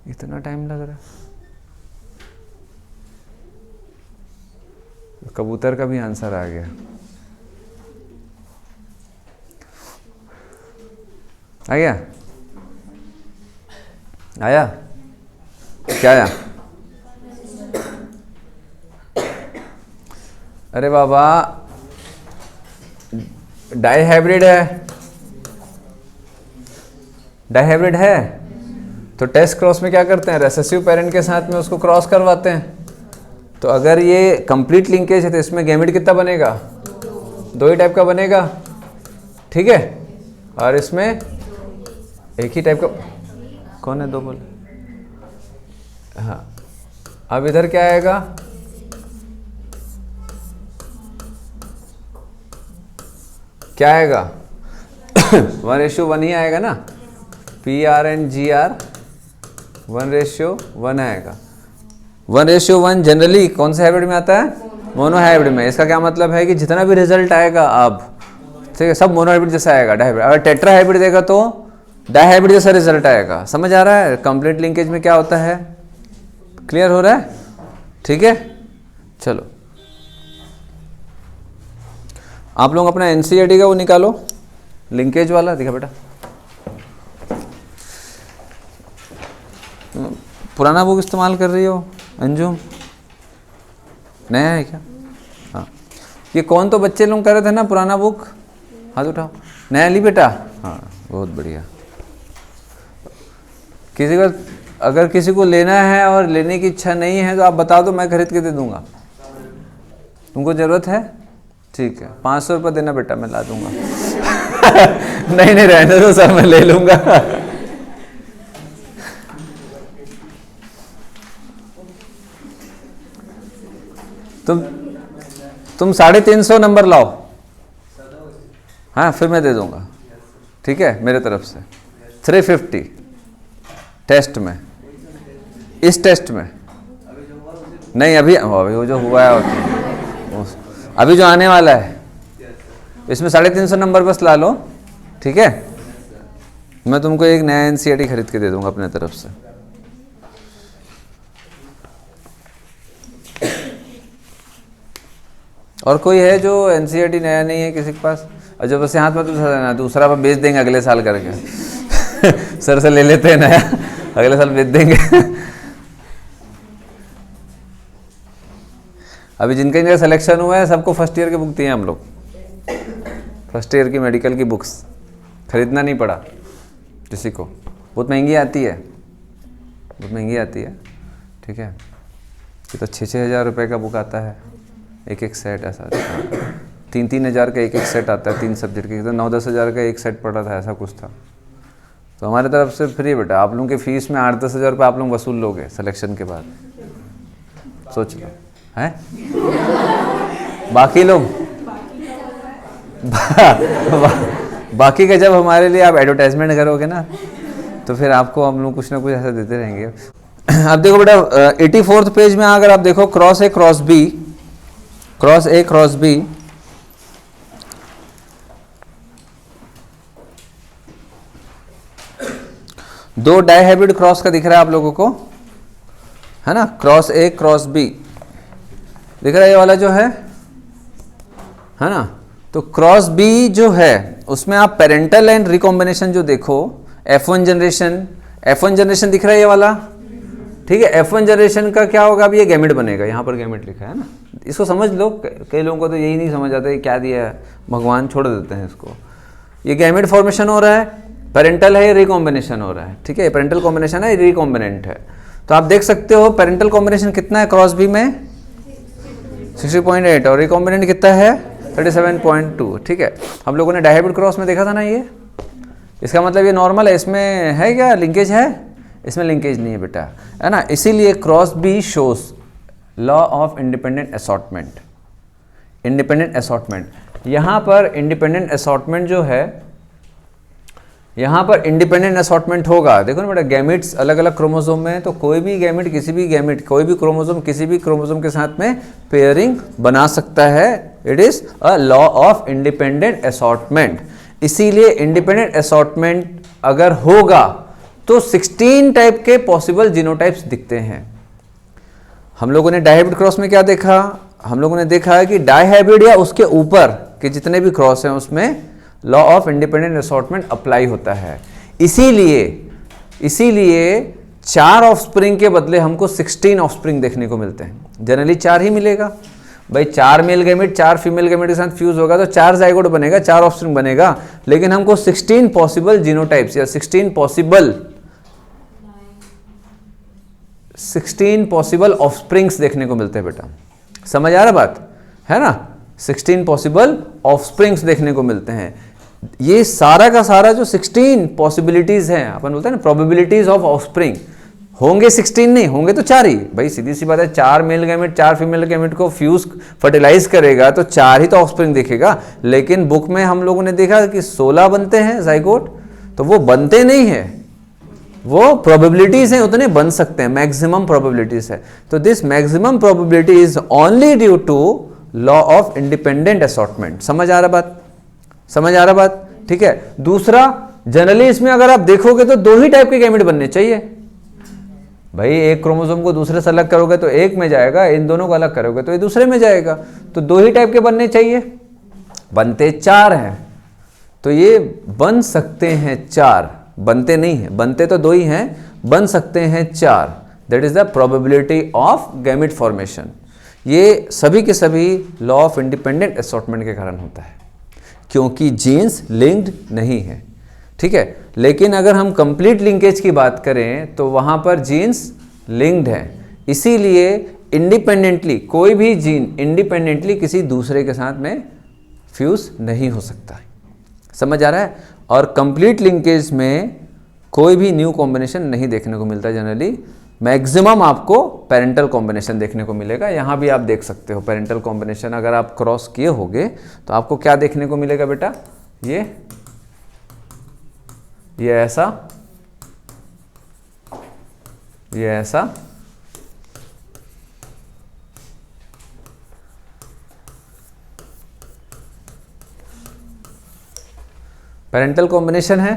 इतना टाइम लग रहा है? कबूतर का भी आंसर आ गया। आया? क्या आया? अरे बाबा, डाइहाइब्रिड है तो टेस्ट क्रॉस में क्या करते हैं? रेसेसिव पेरेंट के साथ में उसको क्रॉस करवाते हैं। तो अगर ये कंप्लीट लिंकेज है तो इसमें गैमेट कितना बनेगा? 2 ही टाइप का बनेगा, ठीक है। और इसमें एक ही टाइप का। कौन है 2 बोले? हाँ, अब इधर क्या आएगा? क्या आएगा? 1:1 ही आएगा ना। PR एंड GR 1:1 आएगा। 1:1 जनरली कौन से हाइब्रिड में आता है? मोनोहाइब्रिड में। इसका क्या मतलब है कि जितना भी रिजल्ट आएगा अब, ठीक है, सब मोनोहाइब्रिड जैसा आएगा। डाइहाइब्रिड, अगर टेट्रा हाइब्रिड देगा तो डाइहाइब्रिड जैसा रिजल्ट आएगा। समझ आ रहा है कंप्लीट लिंकेज में क्या होता है? क्लियर हो रहा है? ठीक है, चलो आप लोग अपना NCERT का वो निकालो, लिंकेज वाला। देखा बेटा, पुराना बुक इस्तेमाल कर रही हो अंजुम? नया है क्या? हाँ, ये कौन तो बच्चे लोग कर रहे थे ना पुराना बुक? हाथ उठाओ। नया ली बेटा? हाँ, बहुत बढ़िया। किसी को अगर किसी को लेना है और लेने की इच्छा नहीं है तो आप बता दो, मैं खरीद के दे दूंगा। तुमको ज़रूरत है? ठीक है, 500 रुपये देना बेटा, मैं ला दूंगा। नहीं नहीं रहने दो सर, मैं ले लूंगा। तुम 350 नंबर लाओ, हाँ फिर मैं दे दूंगा, ठीक है, मेरे तरफ से 350 टेस्ट में, इस टेस्ट में नहीं, अभी वो जो हुआ है, अभी जो आने वाला है, इसमें 350 नंबर बस ला लो, ठीक है। मैं तुमको एक नया NCERT खरीद के दे दूंगा अपने तरफ से। और कोई है जो NCERT नया नहीं है किसी के पास? और जब बस हाथ में तो दूसरा बेच देंगे अगले साल करके। सर से ले लेते हैं नया, अगले साल बेच देंगे। अभी जिनका इनका सिलेक्शन हुआ है सबको फर्स्ट ईयर की बुक दी है हम लोग, फर्स्ट ईयर की मेडिकल की बुक्स, खरीदना नहीं पड़ा किसी को। बहुत महंगी आती है, बहुत महंगी आती है, ठीक है। ये तो 6-6 हज़ार रुपये का बुक आता है, एक सेट ऐसा, 3-3 हज़ार का एक सेट आता है, 3 सब्जेक्ट के, तो 9-10 हज़ार का एक सेट पड़ा था, ऐसा कुछ था। तो हमारे तरफ से फ्री बेटा, आप लोगों के फीस में 8-10 हज़ार रुपये आप लोग वसूल लोगे सिलेक्शन के बाद, सोच लो है। बाकी लोग बाकी का जब हमारे लिए आप एडवर्टाइजमेंट करोगे ना, तो फिर आपको हम लोग कुछ ना कुछ ऐसा देते रहेंगे। अब देखो बेटा 84 पेज में अगर आप देखो, cross A cross B, cross A cross B, दो डाइहाइब्रिड क्रॉस का दिख रहा है आप लोगों को, है ना, क्रॉस ए क्रॉस बी दिख रहा है, ये वाला जो है ना। तो क्रॉस बी जो है उसमें आप पेरेंटल एंड रिकॉम्बिनेशन जो देखो, F1 जनरेशन दिख रहा है ये वाला, ठीक है। F1 जनरेशन का क्या होगा, अब ये गैमेट बनेगा, यहाँ पर गैमेट लिखा है ना, इसको समझ लो। कई लोगों को तो यही नहीं समझ आता है क्या दिया है भगवान, छोड़ देते हैं इसको। ये गैमेट फॉर्मेशन हो रहा है, पेरेंटल है, रिकॉम्बिनेशन हो रहा है, ठीक है। पेरेंटल कॉम्बिनेशन है, रिकॉम्बिनेंट है। तो आप देख सकते हो पेरेंटल कॉम्बिनेशन कितना है क्रॉस बी में, 60.8, और रिकॉम्बिनेंट कितना है 37.2, ठीक है। हम लोगों ने डाइहाइब्रिड क्रॉस में देखा था ना ये, इसका मतलब ये नॉर्मल है, इसमें है क्या लिंकेज है, इसमें लिंकेज नहीं है बेटा, है ना। इसीलिए cross B shows law of independent assortment, independent assortment. यहाँ पर इंडिपेंडेंट असॉर्टमेंट जो है, यहाँ पर इंडिपेंडेंट असॉर्टमेंट होगा। देखो ना बेटा, गैमेट्स अलग अलग क्रोमोसोम में, तो कोई भी गैमेट किसी भी गैमेट, कोई भी क्रोमोसोम किसी भी क्रोमोसोम के साथ में पेयरिंग बना सकता है। It is a law of independent assortment. इसीलिए इंडिपेंडेंट असॉर्टमेंट अगर होगा तो 16 टाइप के पॉसिबल जीनोटाइप्स दिखते हैं। हम लोगों ने डाइहाइब्रिड क्रॉस में क्या देखा, हम लोगों ने देखा है कि डाइहाइब्रिड या उसके ऊपर के जितने भी क्रॉस हैं उसमें law of independent assortment apply होता है। इसीलिए 4 ऑफस्प्रिंग के बदले हमको 16 ऑफस्प्रिंग देखने को मिलते हैं। जनरली 4 ही मिलेगा भाई, 4 मेल गैमेट 4 फीमेल गैमेट के साथ फ्यूज होगा तो 4 जाइगोट बनेगा, 4 ऑफस्प्रिंग बनेगा। लेकिन हमको 16 पॉसिबल जीनोटाइप्स या 16 पॉसिबल ऑफस्प्रिंग्स देखने को मिलते हैं बेटा। समझ आ रहा बात है ना, 16 पॉसिबल ऑफस्प्रिंग्स देखने को मिलते हैं। ये सारा का सारा जो 16 पॉसिबिलिटीज हैं, अपन बोलते हैं ना प्रोबेबिलिटीज ऑफ ऑफस्प्रिंग, होंगे 16 नहीं होंगे तो 4 ही भाई, सीधी सी बात है। 4 मेल गैमेट 4 फीमेल गैमेट को फ्यूज फर्टिलाइज करेगा तो 4 ही तो ऑफस्प्रिंग दिखेगा। लेकिन बुक में हम लोगों ने देखा कि 16 बनते हैं जाइगोट, तो वो बनते नहीं है, वो प्रोबेबिलिटीज हैं, उतने बन सकते हैं, मैक्सिमम प्रोबेबिलिटीज है। तो this maximum probability is only due to law of independent assortment. समझ आ रहा बात, समझ आ रहा बात, ठीक है। दूसरा, जनरली इसमें अगर आप देखोगे तो 2 ही टाइप के गैमेट बनने चाहिए भाई। एक क्रोमोसोम को दूसरे से अलग करोगे तो एक में जाएगा, इन दोनों को अलग करोगे तो ये दूसरे में जाएगा। तो 2 ही टाइप के बनने चाहिए, बनते 4 हैं, तो ये बन सकते हैं 4, बनते नहीं है, बनते तो 2 ही हैं, बन सकते हैं 4। That is the probability of gamete formation. ये सभी के सभी लॉ ऑफ इंडिपेंडेंट असॉर्टमेंट के कारण होता है, क्योंकि जीन्स लिंक्ड नहीं है, ठीक है। लेकिन अगर हम कंप्लीट लिंकेज की बात करें तो वहां पर जीन्स लिंक्ड है। इसीलिए इंडिपेंडेंटली कोई भी जीन इंडिपेंडेंटली किसी दूसरे के साथ में फ्यूज नहीं हो सकता। समझ आ रहा है? और कंप्लीट लिंकेज में कोई भी न्यू कॉम्बिनेशन नहीं देखने को मिलता। जनरली मैक्सिमम आपको पेरेंटल कॉम्बिनेशन देखने को मिलेगा। यहाँ भी आप देख सकते हो पेरेंटल कॉम्बिनेशन अगर आप क्रॉस किए होगे तो आपको क्या देखने को मिलेगा बेटा? ये ऐसा, ये ऐसा, पेरेंटल कॉम्बिनेशन है।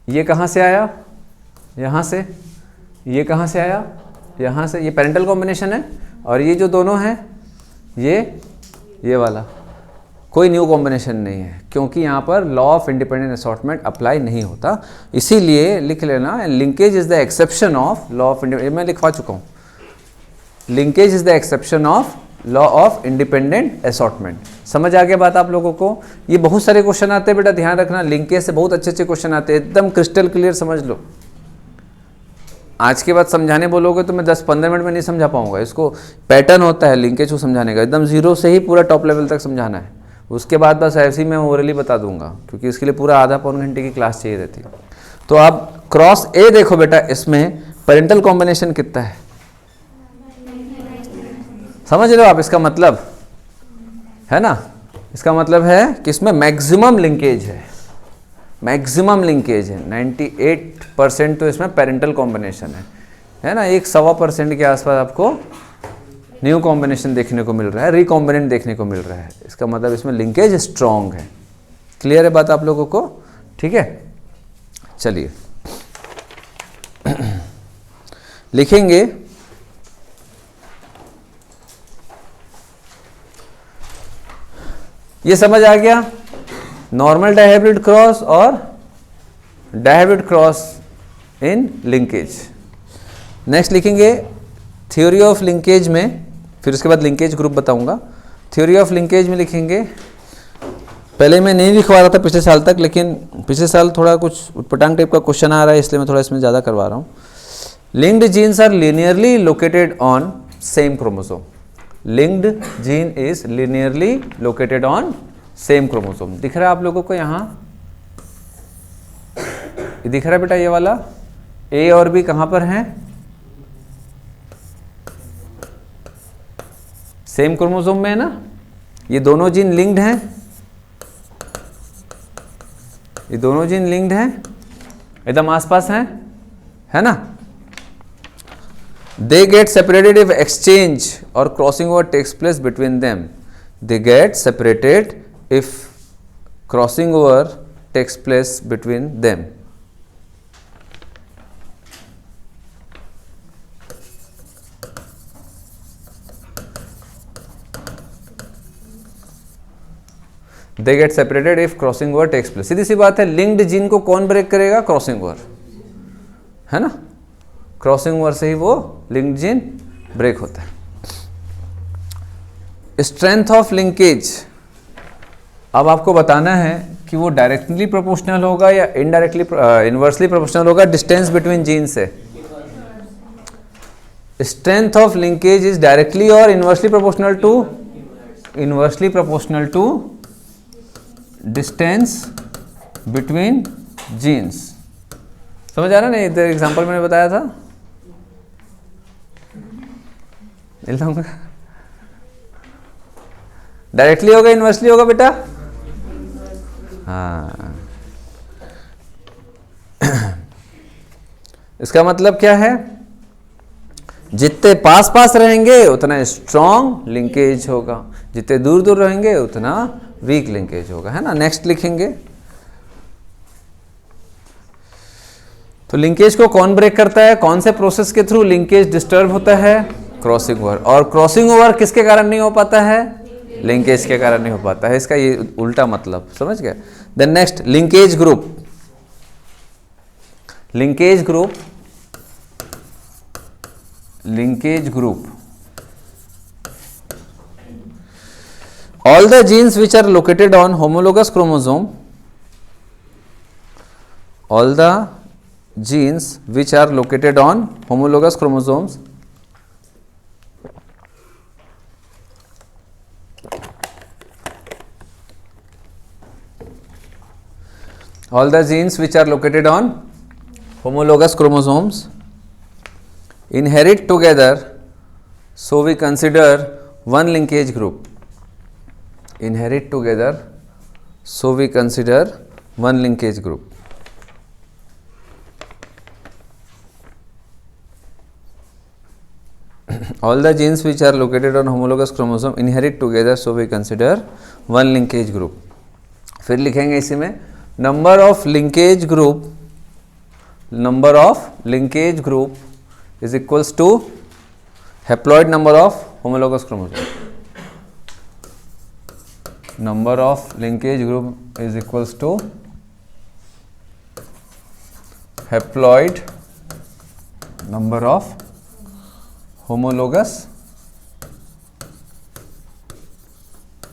ये कहाँ से आया? यहाँ से। ये कहाँ से आया? यहाँ से। ये पेरेंटल कॉम्बिनेशन है। और ये जो दोनों हैं ये वाला कोई न्यू कॉम्बिनेशन नहीं है, क्योंकि यहाँ पर law of independent assortment apply नहीं होता। इसीलिए लिख लेना, linkage is the exception of law of independent. मैं लिखवा चुका हूँ, linkage is the exception of law of independent assortment. समझ आ गया बात आप लोगों को? ये बहुत सारे क्वेश्चन आते हैं बेटा, ध्यान रखना। लिंकेज से बहुत अच्छे अच्छे क्वेश्चन आते हैं, एकदम क्रिस्टल क्लियर समझ लो। आज के बाद समझाने बोलोगे तो मैं 10-15 मिनट में नहीं समझा पाऊंगा। इसको पैटर्न होता है लिंकेज को समझाने का, एकदम जीरो से ही पूरा टॉप लेवल तक समझाना है। उसके बाद बस ऐसे ही मैं ओरली बता दूंगा, क्योंकि इसके लिए पूरा आधा पौन घंटे की क्लास चाहिए रहती है। तो आप क्रॉस ए देखो बेटा, इसमें पेरेंटल कॉम्बिनेशन कितना है? समझ रहे हो आप इसका मतलब? है ना? इसका मतलब है कि इसमें मैक्सिमम लिंकेज है, मैक्सिमम लिंकेज है। 98% तो इसमें पेरेंटल कॉम्बिनेशन है ना? 1-1.25% के आसपास आपको न्यू कॉम्बिनेशन देखने को मिल रहा है, रिकॉम्बिनेंट देखने को मिल रहा है। इसका मतलब इसमें लिंकेज स्ट्रॉन्ग है। क्लियर है बात आप लोगों को? ठीक है, चलिए लिखेंगे। ये समझ आ गया? नॉर्मल डायहाइब्रिड क्रॉस और dihybrid cross in linkage. Next लिखेंगे थ्योरी ऑफ लिंकेज में, फिर उसके बाद लिंकेज ग्रुप बताऊंगा। थ्योरी ऑफ लिंकेज में लिखेंगे, पहले मैं नहीं लिखवा रहा था पिछले साल तक, लेकिन पिछले साल थोड़ा कुछ उटपटांग टाइप का क्वेश्चन आ रहा है, इसलिए मैं थोड़ा इसमें ज़्यादा करवा रहा हूँ। Linked genes are linearly located on same chromosome. Linked gene is linearly located on same chromosome. दिख रहा है आप लोगों को? यहाँ ये दिख रहा है बेटा, ये वाला ए और बी कहाँ पर हैं? सेम क्रोमोसोम में है ना? ये दोनों जीन लिंक्ड हैं, ये दोनों जीन लिंक्ड हैं, एकदम आसपास हैं, है ना? They get separated if exchange or crossing over takes place between them. They get separated if crossing over takes place between them. They get separated if crossing over takes place. सीधी सी बात है, लिंक्ड जीन को कौन ब्रेक करेगा? क्रॉसिंग ओवर, है ना? क्रॉसिंग ओवर से ही वो लिंक्ड जीन ब्रेक होता है। स्ट्रेंथ ऑफ लिंकेज, अब आपको बताना है कि वो डायरेक्टली प्रोपोर्शनल होगा या इनडायरेक्टली इनवर्सली प्रोपोर्शनल होगा डिस्टेंस बिटवीन जीन से। Strength of linkage is directly और inversely proportional to distance between genes. समझ आ रहा ना? इधर एग्जांपल मैंने बताया था, डायरेक्टली होगा इनवर्सली होगा बेटा? हाँ। इसका मतलब क्या है? जितने पास पास रहेंगे उतना स्ट्रॉन्ग लिंकेज होगा, जितने दूर दूर रहेंगे उतना वीक लिंकेज होगा, है ना? नेक्स्ट लिखेंगे, तो लिंकेज को कौन ब्रेक करता है? कौन से प्रोसेस के थ्रू लिंकेज डिस्टर्ब होता है? Crossing over. और क्रॉसिंग ओवर किसके कारण नहीं हो पाता है? लिंकेज के कारण नहीं हो पाता है। इसका ये उल्टा मतलब, समझ गए? Then next linkage group. Linkage group, linkage group, all the genes which are located on homologous chromosome, all the genes which are located on homologous chromosomes All the genes which are located on homologous chromosomes inherit together, so we consider one linkage group. Inherit together, so we consider one linkage group. All the genes which are located on homologous chromosome inherit together, so we consider one linkage group. फिर लिखेंगे इसी में number of linkage group is equals to haploid number of homologous chromosome. Number of linkage group is equals to haploid number of homologous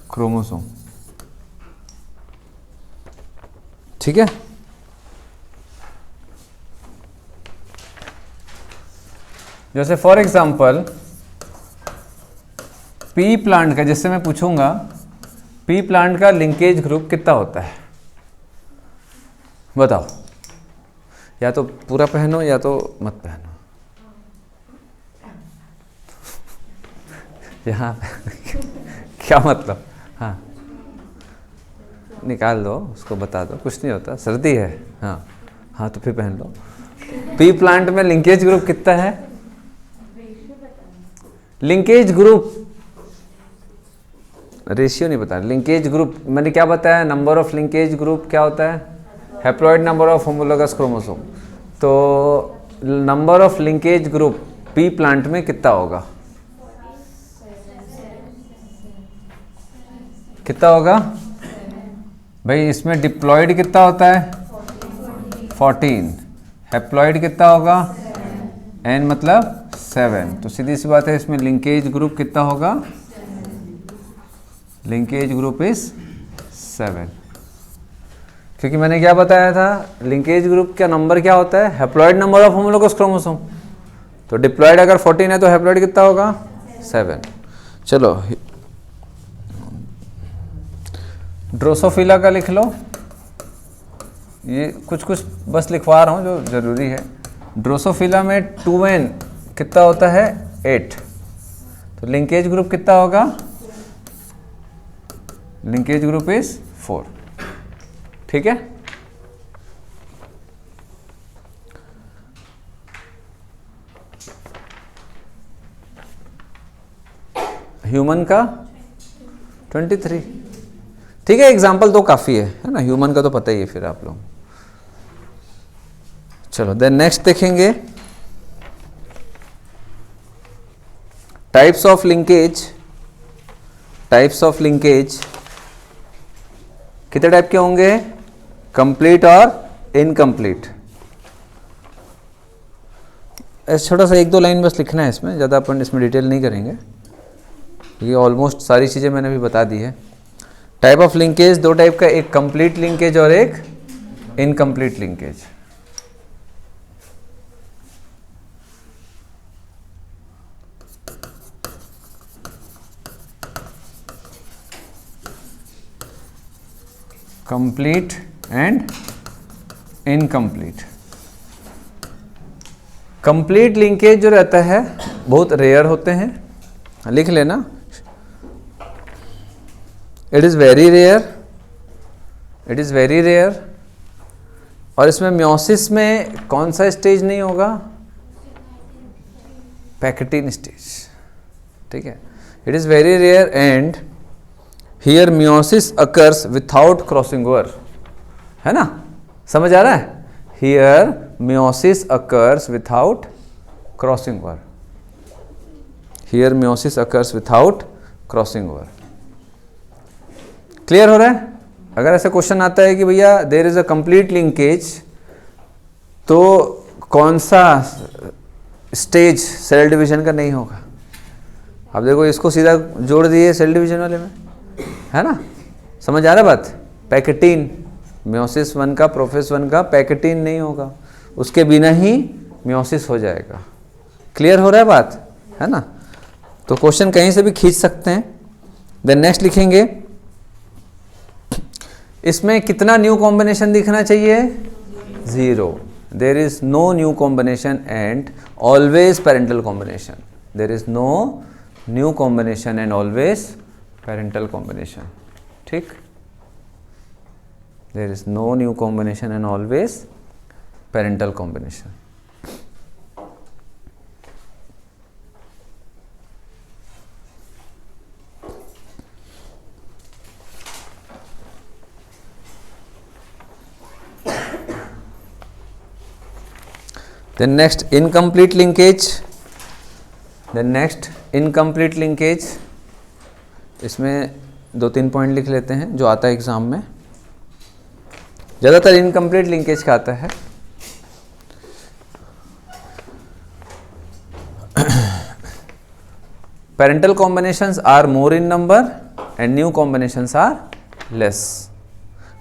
chromosome. ठीक है, जैसे फॉर एग्जाम्पल पी प्लांट का, जिससे मैं पूछूंगा पी प्लांट का लिंकेज ग्रुप कितना होता है, बताओ। या तो पूरा पहनो या तो मत पहनो। यहाँ क्या मतलब, हाँ निकाल दो उसको, बता दो, कुछ नहीं होता, सर्दी है। हाँ हाँ तो फिर पहन लो। पी प्लांट में लिंकेज ग्रुप कितना है? लिंकेज ग्रुप, रेशियो नहीं बता, लिंकेज ग्रुप मैंने क्या बताया, नंबर ऑफ लिंकेज ग्रुप क्या होता है, haploid number of homologous chromosome. तो number of linkage group pea plant में कितना होगा, कितना होगा भाई? इसमें डिप्लॉइड कितना होता है, 14, हैप्लॉइड कितना होगा, n मतलब 7। तो सीधी सी बात है, इसमें लिंकेज ग्रुप कितना होगा, लिंकेज ग्रुप इज 7। क्योंकि मैंने क्या बताया था, लिंकेज ग्रुप का नंबर क्या होता है, haploid number of homologous chromosome. तो डिप्लॉइड अगर 14 है तो हैप्लॉइड कितना होगा, 7। चलो ड्रोसोफिला का लिख लो, ये कुछ कुछ बस लिखवा रहा हूँ जो जरूरी है। ड्रोसोफिला में 2n कितना होता है, 8। तो लिंकेज ग्रुप कितना होगा, लिंकेज ग्रुप इज 4। ठीक है, ह्यूमन का 23। ठीक है, एग्जाम्पल तो काफी है ना, ह्यूमन का तो पता ही है फिर आप लोग। चलो देन नेक्स्ट देखेंगे, types of linkage. Types of linkage कितने टाइप के होंगे, कंप्लीट और इनकम्प्लीट। ऐसा छोटा सा 1-2 लाइन बस लिखना है इसमें, ज़्यादा अपन इसमें डिटेल नहीं करेंगे, ये ऑलमोस्ट सारी चीज़ें मैंने भी बता दी है। टाइप ऑफ लिंकेज 2 टाइप का, एक कंप्लीट लिंकेज और एक incomplete linkage. Complete and incomplete. Complete linkage जो रहता है बहुत रेयर होते हैं, लिख लेना, it is very rare, it is very rare. और इसमें म्योसिस में कौन सा स्टेज नहीं होगा, पैकेटिन स्टेज। ठीक है, it is very rare and here meiosis occurs without crossing over, है ना, समझ आ रहा है। Here meiosis occurs without crossing over, here meiosis occurs without crossing over. Clear हो रहा है। अगर ऐसा क्वेश्चन आता है कि भैया there is a complete linkage, तो कौन सा स्टेज सेल डिवीजन का नहीं होगा। अब देखो इसको सीधा जोड़ दिए सेल डिवीजन वाले में, है ना, समझ आ रहा है बात। पैकेटिन, म्योसिस 1 का, प्रोफेस 1 का पैकेटिन नहीं होगा, उसके बिना ही म्योसिस हो जाएगा। क्लियर हो रहा है बात, है ना। तो क्वेश्चन कहीं से भी खींच सकते हैं। देन नेक्स्ट लिखेंगे इसमें कितना न्यू कॉम्बिनेशन दिखना चाहिए? 0. There is no new combination and always parental combination. There is no new combination and always parental combination. ठीक, there is no new combination and always parental combination. Then next incomplete linkage. Then next incomplete linkage. इसमें 2-3 पॉइंट लिख लेते हैं जो आता है एग्जाम में. ज़्यादातर इनकम्प्लीट लिंकेज का आता है. Parental combinations are more in number and new combinations are less.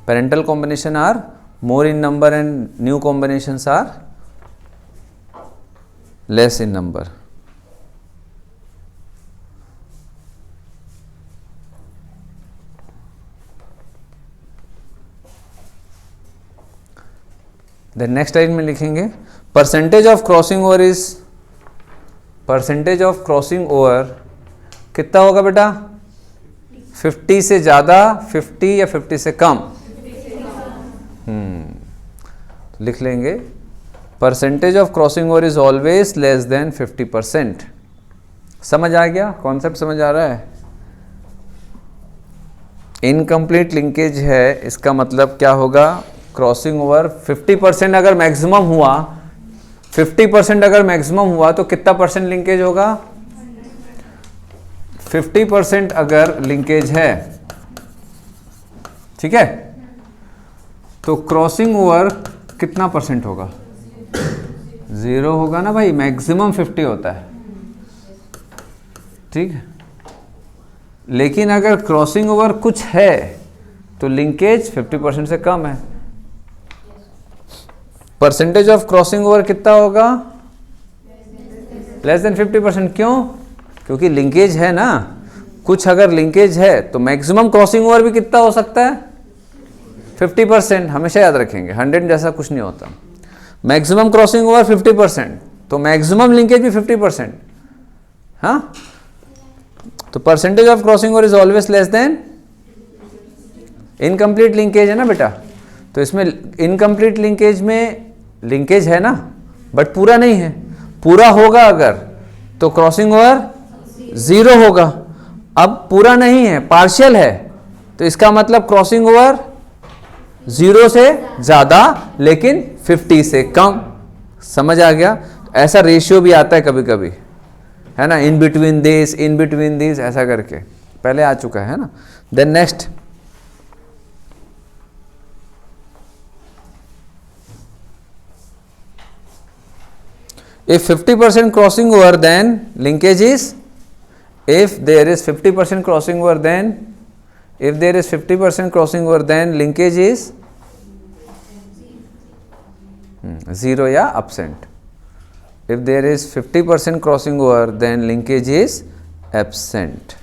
Parental combination are more in number and new combinations are less in number. Then next line में लिखेंगे percentage of crossing over is, percentage of crossing over कितना होगा बेटा? 50 से ज़्यादा, 50 या 50 से कम? तो लिख लेंगे percentage of crossing over is always less than 50%. समझ आ गया? कॉन्सेप्ट समझ आ रहा है? इनकम्प्लीट लिंकेज है, इसका मतलब क्या होगा? क्रॉसिंग ओवर 50% अगर मैक्सिमम हुआ, 50% अगर मैक्सिमम हुआ तो कितना परसेंट लिंकेज होगा? 50% अगर लिंकेज है, ठीक है, तो क्रॉसिंग ओवर कितना परसेंट होगा? 0 होगा ना भाई, मैक्सिमम 50 होता है. ठीक है, लेकिन अगर क्रॉसिंग ओवर कुछ है तो लिंकेज 50% से कम है. परसेंटेज ऑफ क्रॉसिंग ओवर कितना होगा? Less than 50%. क्यों? क्योंकि लिंकेज है ना. कुछ अगर लिंकेज है तो मैक्सिमम क्रॉसिंग ओवर भी कितना हो सकता है? 50%. हमेशा याद रखेंगे, 100 जैसा कुछ नहीं होता. मैक्सिमम क्रॉसिंग ओवर 50%, तो मैक्सिमम लिंकेज भी 50%. हाँ, तो percentage of crossing over is always less than incomplete linkage है ना बेटा. तो इसमें इनकम्प्लीट लिंकेज में लिंकेज है ना, बट पूरा नहीं है. पूरा होगा अगर तो क्रॉसिंग ओवर 0 होगा. अब पूरा नहीं है, पार्शियल है, तो इसका मतलब क्रॉसिंग ओवर 0 से ज़्यादा लेकिन 50 से कम. समझ आ गया? ऐसा रेशियो भी आता है कभी कभी, है ना, इन बिटवीन दिस ऐसा करके पहले आ चुका है ना. Then next, if 50% crossing over then linkage is, if there is 50% crossing over then, if there is 50% crossing over then linkage is 0 या absent. If there is 50% crossing over then linkage is absent.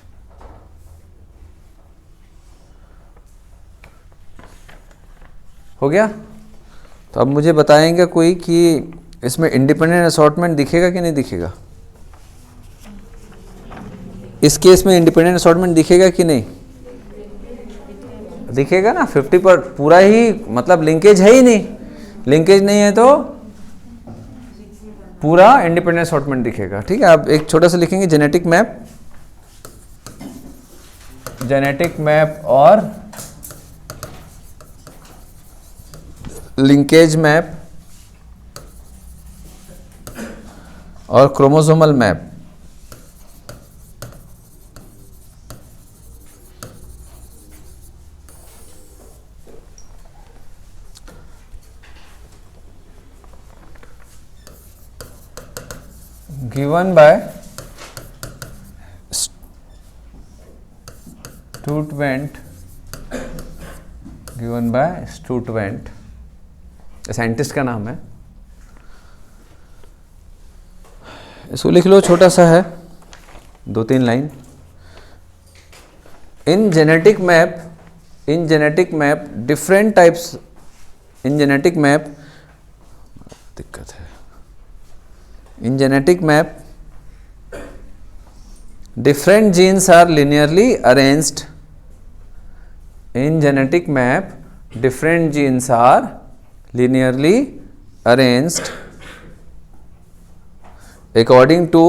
हो गया? तो अब मुझे बताएंगे कोई कि इसमें इंडिपेंडेंट असॉर्टमेंट दिखेगा कि नहीं दिखेगा? इस केस में इंडिपेंडेंट असॉर्टमेंट दिखेगा कि नहीं? दिखेगा ना. 50 पर पूरा ही मतलब लिंकेज है ही नहीं. लिंकेज नहीं है तो पूरा इंडिपेंडेंट असॉर्टमेंट दिखेगा. ठीक है, आप एक छोटा सा लिखेंगे जेनेटिक मैप, जेनेटिक मैप और लिंकेज मैप और chromosomal map. Given by Sturtevant, given by Sturtevant, scientist का नाम है. इसको लिख लो, छोटा सा है, 2-3 line. In genetic map in genetic map different types, in genetic map दिक्कत है, in genetic map different genes are linearly arranged, in genetic map different genes are linearly arranged according to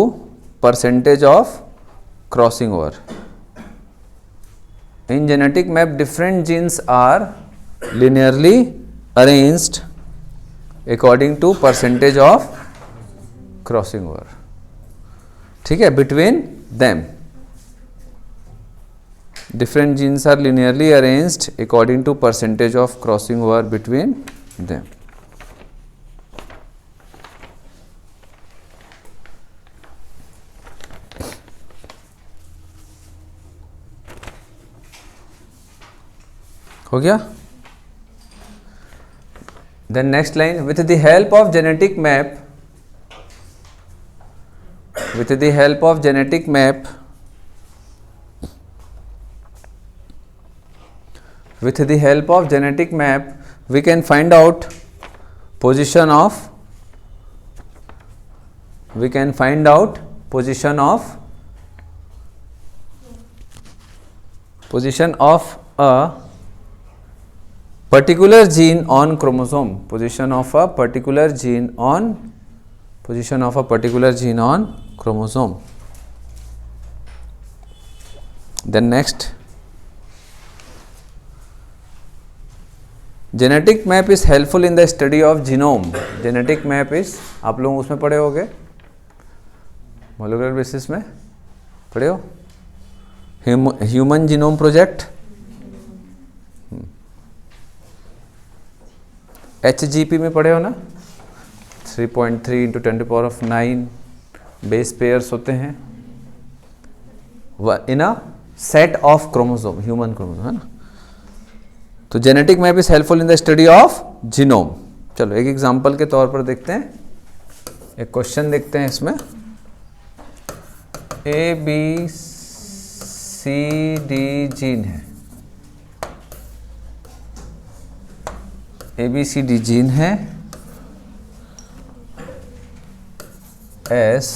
percentage of crossing over. In genetic map different genes are linearly arranged according to percentage of crossing over. ठीक है, between them different genes are linearly arranged according to percentage of crossing over between them. हो गया. Then next line, with the help of genetic map, with the help of genetic map, with the help of genetic map we can find out position of, we can find out position of a particular gene on chromosome, position of a particular gene on, position of a particular gene on chromosome. Then next, genetic map is helpful in the study of genome. Genetic map is, आप लोग उसमें पढ़े होगे, मोलेकुलर बेसिस में पढ़े हो, ह्यूमन जीनोम प्रोजेक्ट, HGP में पढ़े हो ना, 3.3 × 10⁹ बेस पेयर्स होते हैं in a set of chromosome, human chromosome, है ना. तो genetic map is helpful in the study of genome. चलो एक एग्जांपल के तौर पर देखते हैं, एक क्वेश्चन देखते हैं इसमें. ABCD जीन है, ABCD जीन है, S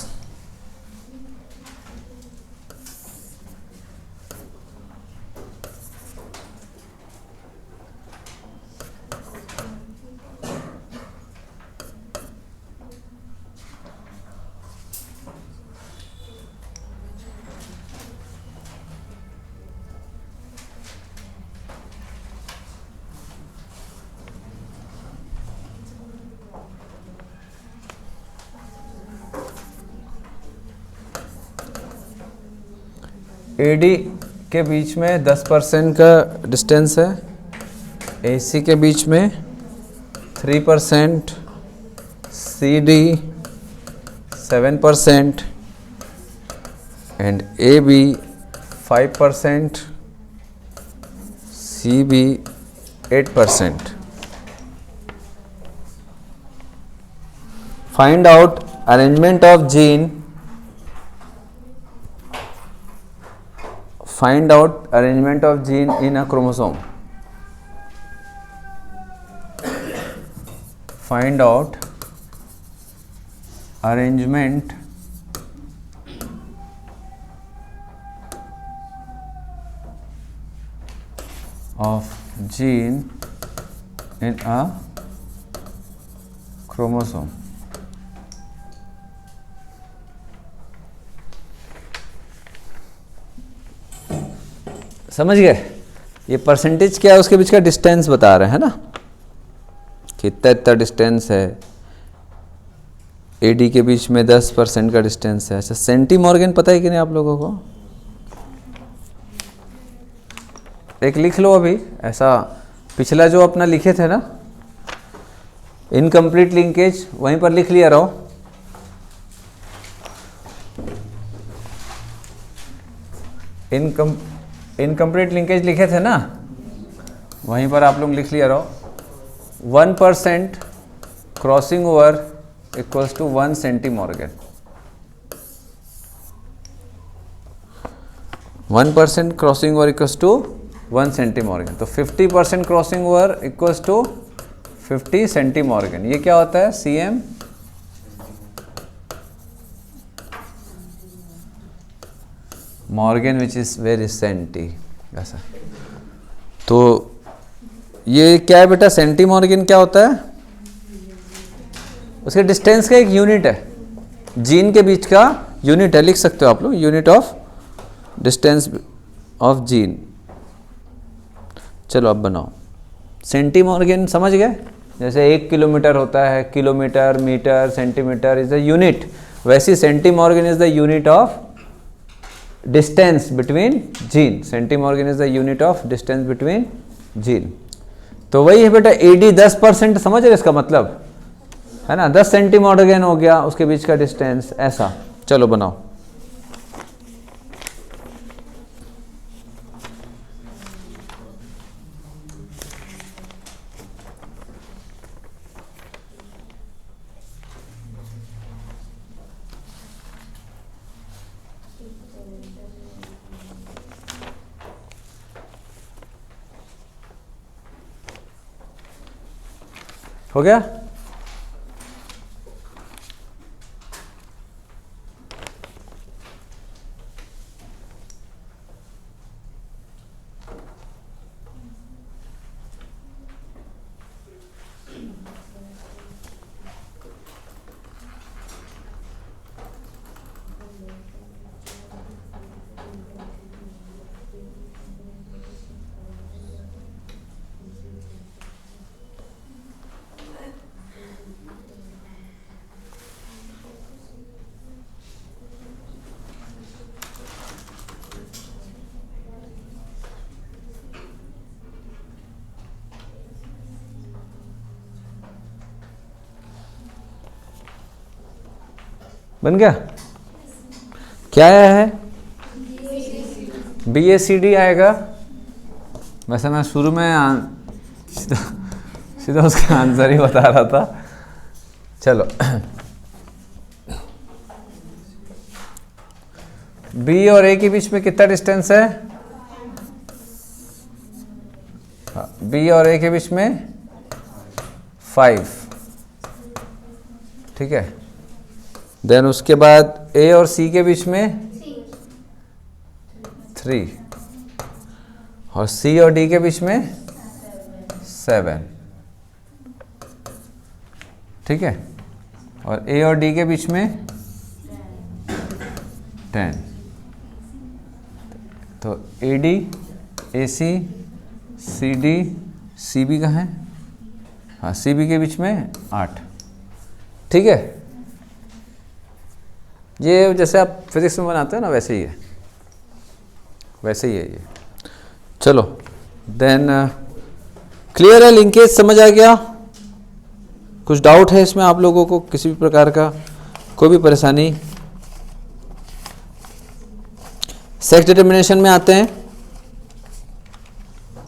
AD के बीच में 10% का डिस्टेंस है, AC के बीच में 3%, CD 7% and AB 5%, CB 8%. Find out arrangement of gene, find out arrangement of gene in a chromosome. Find out arrangement of gene in a chromosome. समझ गए? ये परसेंटेज क्या है, उसके बीच का डिस्टेंस बता रहे हैं ना, कि इतना डिस्टेंस है, एडी के बीच में 10% का डिस्टेंस है. अच्छा, सेंटीमॉर्गन पता है कि नहीं आप लोगों को? एक लिख लो अभी, ऐसा पिछला जो अपना लिखे थे ना, इनकम्प्लीट लिंकेज, वहीं पर लिख लिया रहो. इनकम्प्लीट लिंकेज लिखे थे ना, वहीं पर आप लोग लिख लिया रहो. 1% crossing over equals to 1 centimorgan. 1% crossing over equals to 1 centimorgan. तो 50% crossing over equals to 50 centimorgan. ये क्या होता है? cm Morgan which is very centi, ऐसा। तो ये क्या है बेटा? सेंटीमॉर्गन क्या होता है? उसके डिस्टेंस का एक यूनिट है, जीन के बीच का यूनिट है, लिख सकते हो आप लोग, unit of distance of gene. चलो अब बनाओ। सेंटीमॉर्गन समझ गए? जैसे 1 किलोमीटर होता है, kilometre, metre, centimetre is the unit, वैसी centimorgan is the unit of distance between gene. Centimorgan is the unit of distance between gene. तो वही है बेटा AD 10%, समझ रहे इसका मतलब है ना? 10 सेंटीमॉर्गन हो गया उसके बीच का डिस्टेंस, ऐसा। चलो बनाओ। हो गया? बन गया? क्या आया है? BACD आएगा। वैसे मैं शुरू में सीधा उसका आंसर ही बता रहा था। चलो B और A के बीच में कितना डिस्टेंस है? B और A के बीच में 5, ठीक है। देन उसके बाद A और C के बीच में 3 और C और D के बीच में 7, ठीक है। और A और D के बीच में 10। तो AD, AC, CD, CB कहाँ है? हाँ, CB के बीच में 8, ठीक है। ये जैसे आप फिजिक्स में बनाते हो ना, वैसे ही है, वैसे ही है ये। चलो देन क्लियर है? लिंकेज समझ आ गया? कुछ डाउट है इसमें आप लोगों को? किसी भी प्रकार का कोई भी परेशानी? सेक्स डिटर्मिनेशन में आते हैं।